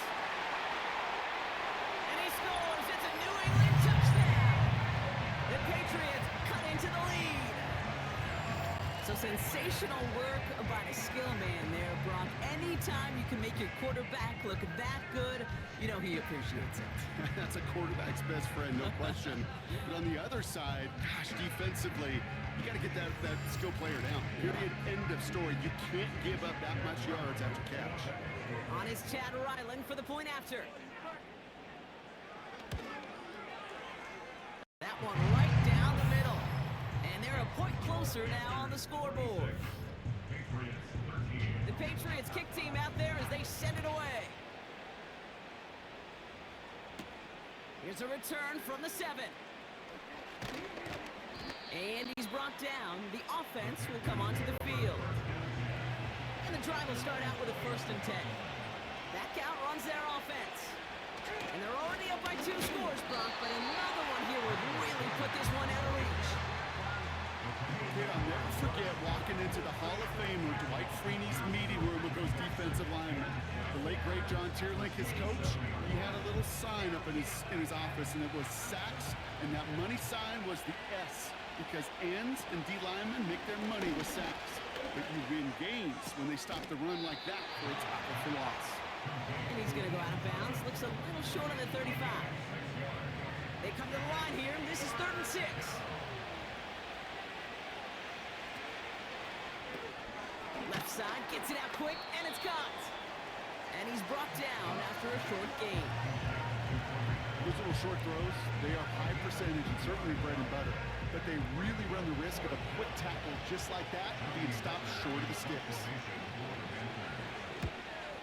And he scores. It's a New England touchdown. The Patriots cut into the lead. So since Sensational work by the skill man there, Brock. Anytime you can make your quarterback look that good, you know he appreciates it. That's a quarterback's best friend, no question. But on the other side, gosh, defensively, you got to get that skill player down. Period, end of story. You can't give up that much yards after catch. On his Chad Ryland for the point after. That one right down the middle. And they're a point closer now on the scoreboard. The Patriots kick team out there as they send it away. Here's a return from the 7. And he's brought down. The offense will come onto the field. And the drive will start out with a 1st and 10. That count runs their offense. And they're already up by 2 scores, Brock, but another one here would really put this one out of reach. Yeah, I'll never forget walking into the Hall of Famer Dwight Freeney's meeting room with those defensive linemen. The late, great John Tierlink, his coach, he had a little sign up in his office, and it was sacks, and that money sign was the S, because ends and D linemen make their money with sacks. But you win games when they stop the run like that for a tackle for loss. And he's going to go out of bounds. Looks a little short on the 35. They come to the line here, and this is 3rd and 6. Left side, gets it out quick, and it's caught. And he's brought down after a short gain. Those little short throws, they are high percentage and certainly bread and butter. But they really run the risk of a quick tackle just like that being stopped short of the sticks.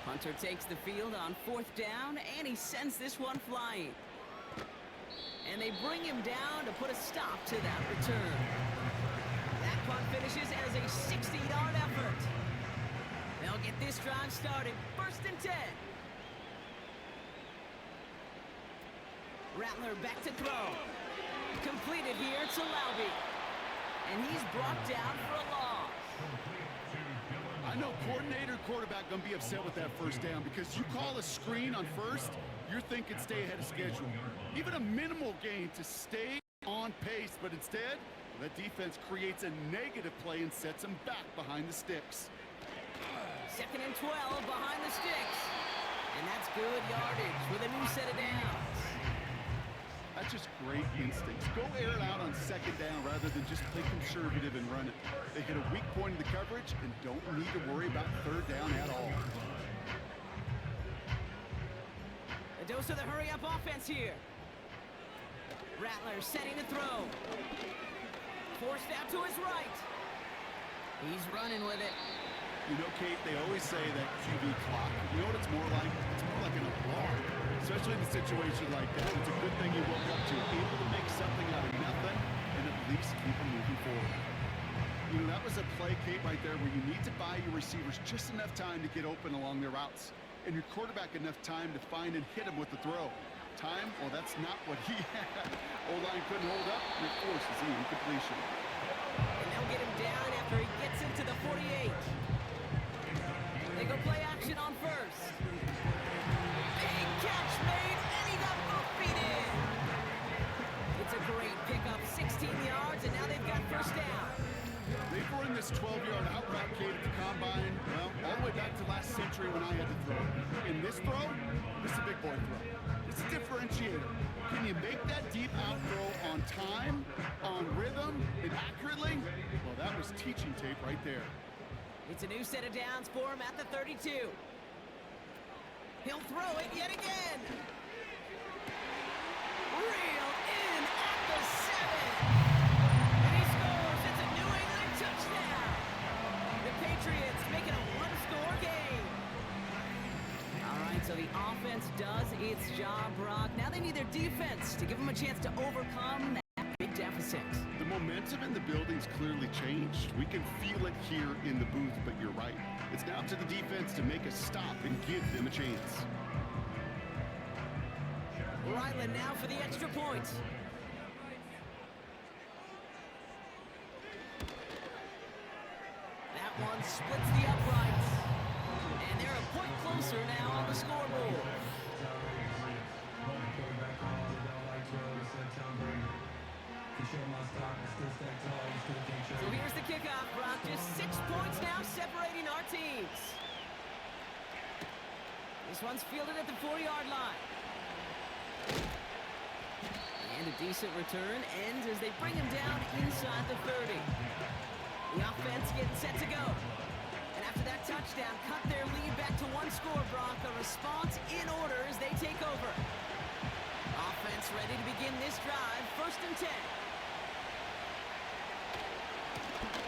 Hunter takes the field on 4th down, and he sends this one flying. And they bring him down to put a stop to that return. That punt finishes as a 60-yard effort. They'll get this drive started. 1st and 10. Rattler back to throw. Completed here to Laube. And he's brought down for a loss. I know coordinator, quarterback going to be upset with that 1st down because you call a screen on 1st, you're thinking stay ahead of schedule. Even a minimal gain to stay on pace, but instead, that defense creates a negative play and sets them back behind the sticks. 2nd and 12 behind the sticks. And that's good yardage with a new set of downs. That's just great instincts. Go air it out on 2nd down rather than just play conservative and run it. They hit a weak point in the coverage and don't need to worry about 3rd down at all. A dose of the hurry-up offense here. Rattler setting to throw. Forced out to his right. He's running with it. You know, Kate, they always say that QB clock. You know what it's more like? It's more like an alarm. Especially in a situation like that. It's a good thing you woke up to. Able to make something out of nothing and at least keep them moving forward. You know, that was a play, Kate, right there where you need to buy your receivers just enough time to get open along their routes. And your quarterback enough time to find and hit him with the throw. Time? Well, that's not what he had. O-line couldn't hold up, and it forces the incompletion. And they'll get him down after he gets into the 48. They go play action on 1st. Big catch made, and he got both feet in. It's a great pickup, 16 yards, and now they've got 1st down. They've run this 12-yard out route, Kate, at the combine, well, all the way back to last century when I had to throw. In this throw, this is a big boy throw. It's a differentiator. Can you make that deep out throw on time, on rhythm, and accurately? Well, that was teaching tape right there. It's a new set of downs for him at the 32. He'll throw it yet again. Reel in at the 7. And he scores. It's a New England touchdown. The Patriots making a 1-score game. All right, so the offense does its job, Brock. Now they need their defense to give them a chance to overcome that big deficit. The momentum in the building's clearly changed. We can feel it here in the booth, but you're right. It's now up to the defense to make a stop and give them a chance. Ryland now for the extra point. That one splits the uprights. And they're a point closer now on the scoreboard. So here's the kick kickoff, Brock. Just 6 points now separating our teams. This one's fielded at the 4-yard line. And a decent return ends as they bring him down inside the 30. The offense getting set to go. And after that touchdown, cut their lead back to 1 score, Brock. A response in order as they take over. Offense ready to begin this drive. 1st and 10.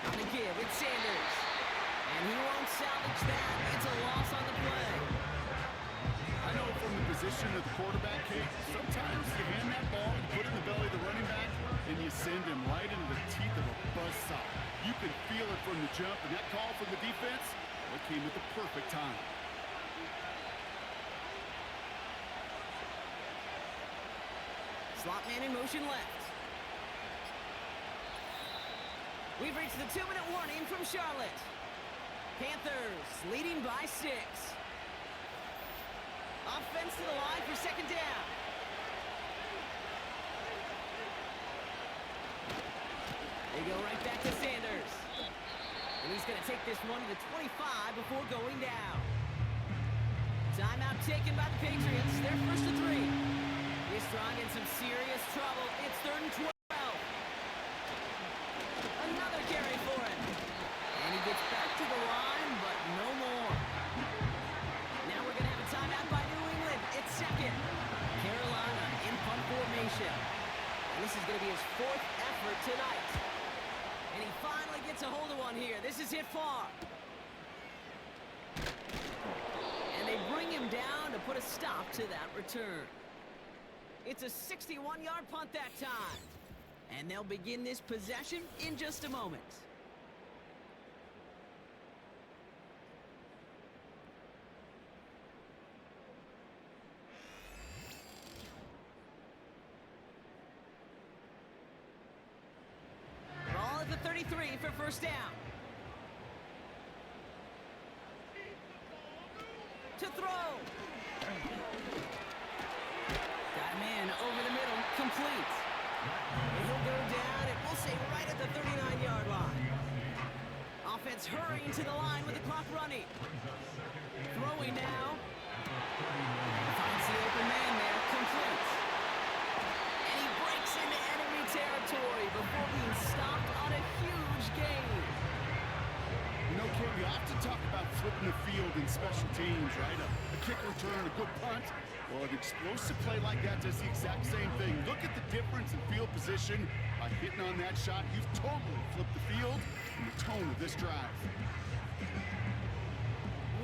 On the give, it's Sanders. And he won't salvage that. It's a loss on the play. I know from the position of the quarterback, Kate, sometimes you hand that ball and put it in the belly of the running back, and you send him right into the teeth of a buzzsaw. You can feel it from the jump, and that call from the defense, well, it came at the perfect time. Slot man in motion left. We've reached the 2-minute warning from Charlotte. Panthers leading by 6. Offense to the line for 2nd down. They go right back to Sanders. And he's going to take this one to the 25 before going down. Timeout taken by the Patriots. They're 1st and 3. He's strong in some serious trouble. It's 3rd and 12. Another carry for him. And he gets back to the line, but no more. Now we're going to have a timeout by New England. It's 2nd. Carolina in punt formation. And this is going to be his 4th effort tonight. And he finally gets a hold of one here. This is hit far. And they bring him down to put a stop to that return. It's a 61-yard punt that time. And they'll begin this possession in just a moment. Ball at the 33 for 1st down. To throw. Got a man over the middle, complete. And he'll go down, and we'll say right at the 39-yard line. Offense hurrying to the line with the clock running. Throwing now. Finds the open man there, complete. And he breaks into enemy territory before being stopped on a huge gain. You know, Kate, we often talk about flipping the field in special teams, right? A kick return, a good punt. Well, an explosive play like that does the exact same thing. Look at the difference in field position. By hitting on that shot, you've totally flipped the field and the tone of this drive.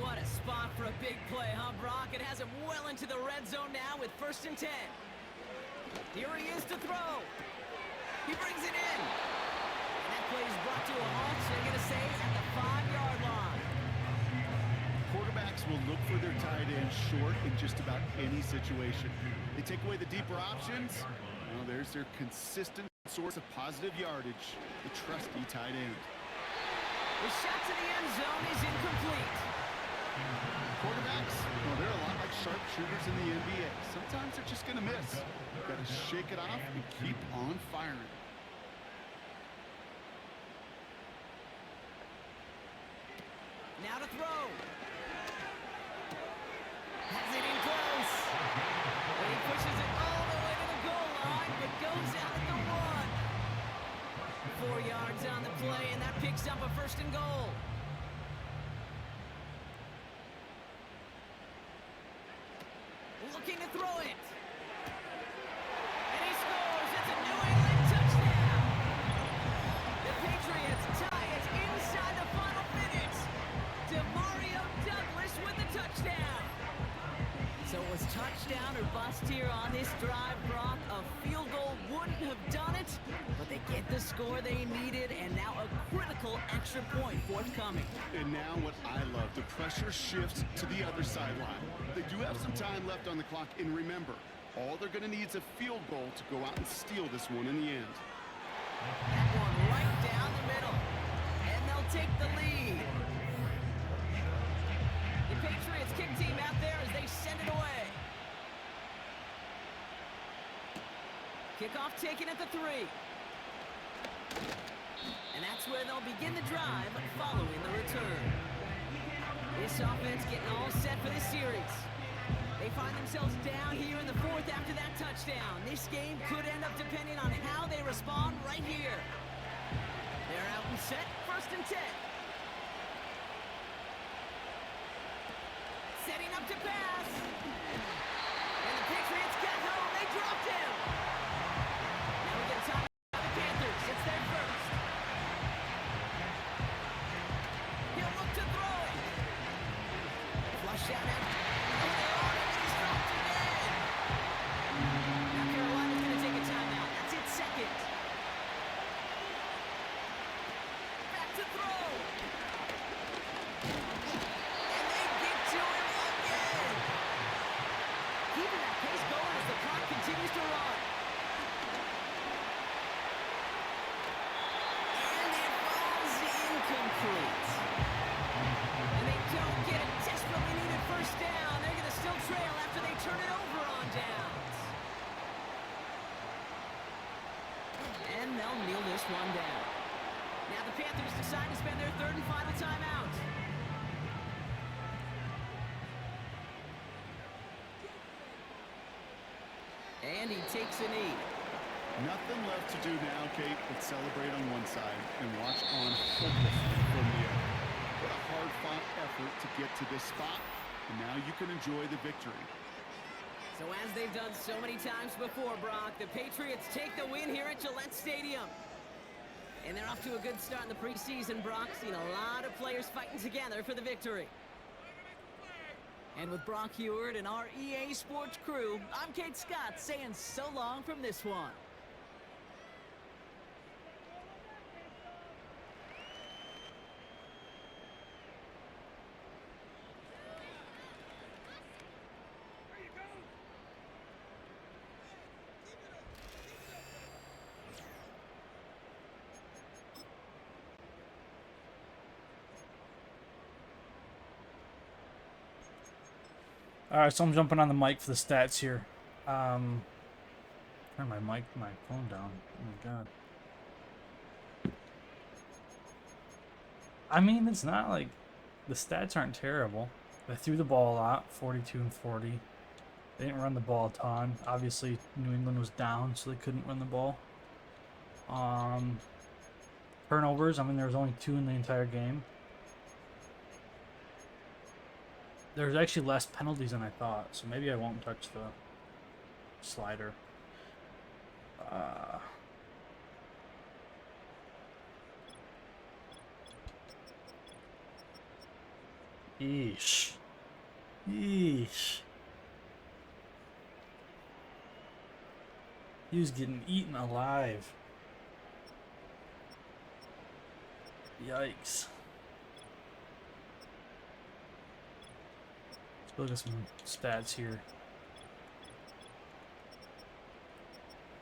What a spot for a big play, huh, Brock? It has him well into the red zone now with 1st and 10. Here he is to throw. He brings it in. And that play is brought to a halt, so they're going to say at the 5-yard line. Quarterbacks will look for their tight end short in just about any situation. They take away the deeper options. Well, there's their consistent source of positive yardage, the trusty tight end. The shot to the end zone is incomplete. Quarterbacks, well, they're a lot like sharpshooters in the NBA. Sometimes they're just going to miss. You've got to shake it off and keep on firing. Now to throw. Has it in close. And he pushes it all the way to the goal line, but goes out at the 1. 4 yards on the play, and that picks up a 1st and goal. Looking to throw it. And he scores. It's a New England touchdown. The Patriots tie it inside the final minutes. DeMario Douglas with the touchdown. So it was touchdown or bust here on this drive, Brock. A field goal wouldn't have done it, but they get the score they needed, and now a critical extra point forthcoming. And now what I love, the pressure shifts to the other sideline. They do have some time left on the clock, and remember, all they're going to need is a field goal to go out and steal this one in the end. That one right down the middle, and they'll take the lead. The Patriots kick team out there as they send it away. Kickoff taken at the 3. And that's where they'll begin the drive following the return. This offense getting all set for this series. They find themselves down here in the fourth after that touchdown. This game could end up depending on how they respond right here. They're out and set, 1st and 10. Setting up to pass. And the Patriots got home. They dropped him. Now we get a time by the Panthers. It's their first. He'll look to throw it. Flush out after. He's dropped again. Now Carolina's going to take a timeout. That's its second. Back to throw. And they get to him again. Keeping that pace going as the clock continues to run. And it falls incomplete. And they don't get a desperately needed first down. They're going to still trail after they turn it over on downs. And they'll kneel this one down. Now the Panthers decide to spend their 3rd and final timeout. And he takes a knee. Nothing left to do now, Kate, but celebrate on one side and watch on hopelessly from the other. What a hard-fought effort to get to this spot, and now you can enjoy the victory. So as they've done so many times before, Brock, the Patriots take the win here at Gillette Stadium. And they're off to a good start in the preseason, Brock. Seen a lot of players fighting together for the victory. And with Brock Heward and our EA Sports crew, I'm Kate Scott saying so long from this one. Alright, so I'm jumping on the mic for the stats here. Turn my phone down. Oh my god. I mean, it's not like the stats aren't terrible. They threw the ball a lot, 42 and 40. They didn't run the ball a ton. Obviously, New England was down, so they couldn't run the ball. Turnovers, I mean, there was only 2 in the entire game. There's actually less penalties than I thought, so maybe I won't touch the slider. Yeesh. Yeesh. He was getting eaten alive. Yikes. Let's look at some stats here.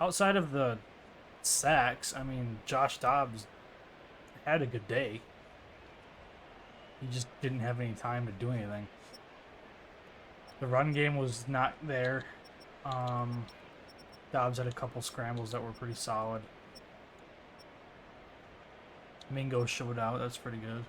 Outside of the sacks, I mean, Josh Dobbs had a good day. He just didn't have any time to do anything. The run game was not there. Dobbs had a couple scrambles that were pretty solid. Mingo showed out. That's pretty good.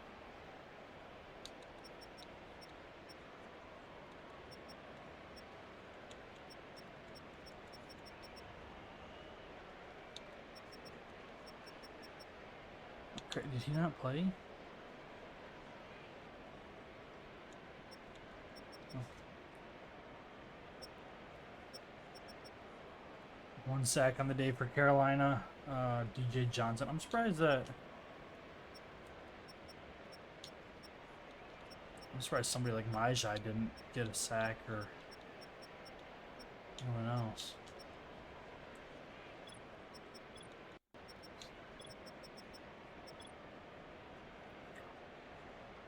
Okay, did he not play? Oh. 1 sack on the day for Carolina. DJ Johnson. I'm surprised somebody like Majai didn't get a sack or anyone else.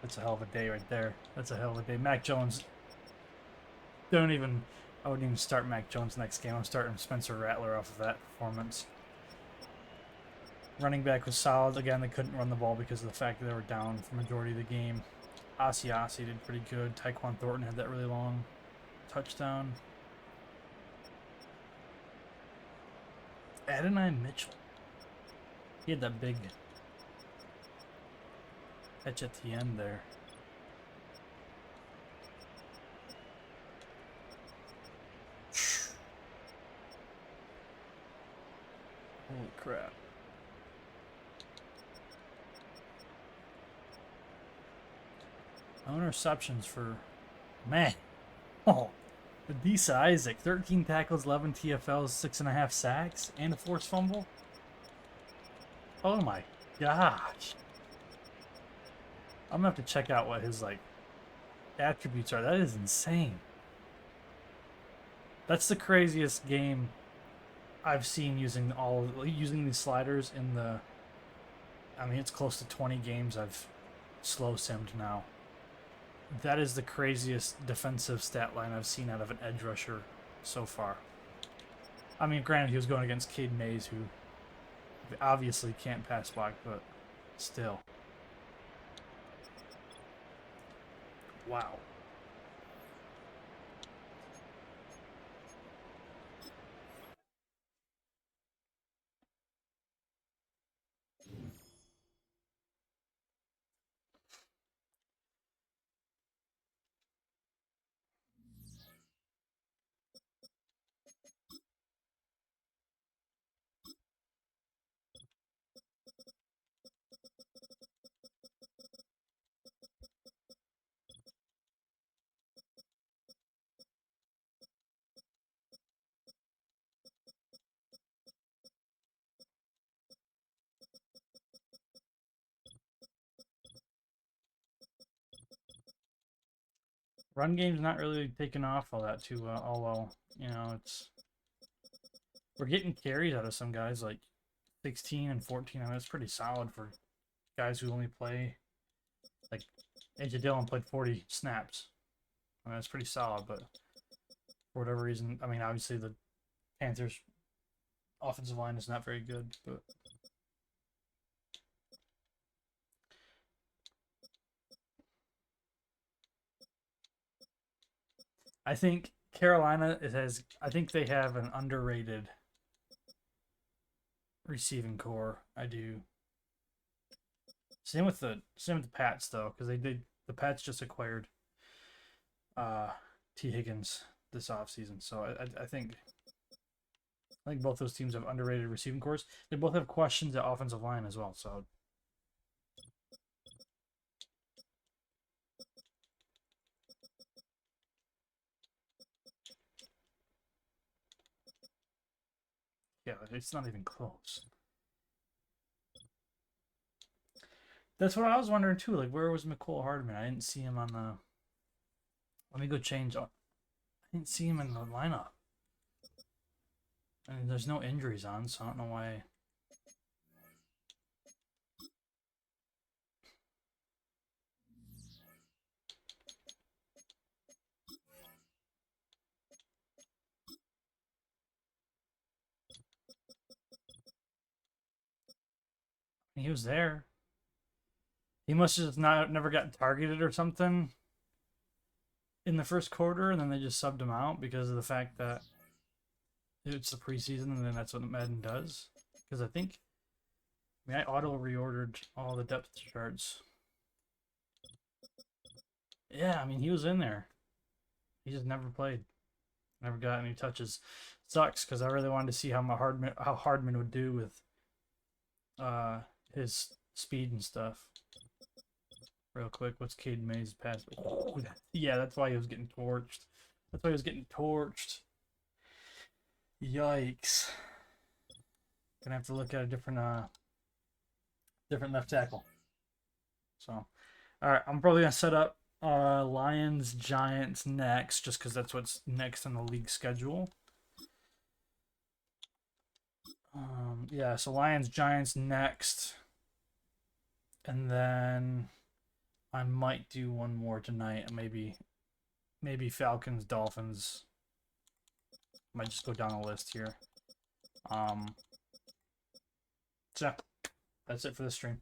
That's a hell of a day right there. That's a hell of a day. Mac Jones. I wouldn't even start Mac Jones next game. I'm starting Spencer Rattler off of that performance. Running back was solid. Again, they couldn't run the ball because of the fact that they were down for the majority of the game. Asiasi did pretty good. Tyquan Thornton had that really long touchdown. Adonai Mitchell. He had that big catch at the end there. Holy crap. No interceptions for... Man. Oh. Adisa Isaac. 13 tackles, 11 TFLs, 6.5 sacks, and a forced fumble. Oh my gosh. I'm gonna have to check out what his, like, attributes are. That is insane. That's the craziest game I've seen using these sliders in the... I mean, it's close to 20 games I've slow simmed now. That is the craziest defensive stat line I've seen out of an edge rusher so far. I mean, granted, he was going against Cade Mays, who obviously can't pass block, but still. Wow. Run game's not really taking off all that too well. You know, we're getting carries out of some guys like 16 and 14. I mean, that's pretty solid for guys who only play, like AJ Dillon played 40 snaps. I mean, that's pretty solid, but for whatever reason, I mean, obviously the Panthers offensive line is not very good, but I think Carolina I think they have an underrated receiving core. I do. Same with the Pats though, because the Pats just acquired T. Higgins this offseason. So I think both those teams have underrated receiving cores. They both have questions at offensive line as well. So yeah, it's not even close. That's what I was wondering too. Like, where was McCole Hardman? I didn't see him on the. Let me go change. I didn't see him in the lineup. I mean, there's no injuries on, so I don't know why. He was there. He must have never gotten targeted or something in the first quarter, and then they just subbed him out because of the fact that it's the preseason, and then that's what Madden does. Because I mean, I auto reordered all the depth charts. Yeah, I mean, he was in there. He just never played. Never got any touches. Sucks because I really wanted to see how Hardman would do with his speed and stuff. Real quick, what's Cade Mays' pass? Oh, yeah, that's why he was getting torched. That's why he was getting torched. Yikes. Gonna have to look at a different left tackle. So, alright, I'm probably gonna set up Lions Giants next, just because that's what's next on the league schedule. Yeah, so Lions Giants next, and then I might do one more tonight. Maybe Falcons Dolphins. Might just go down the list here. So that's it for this stream.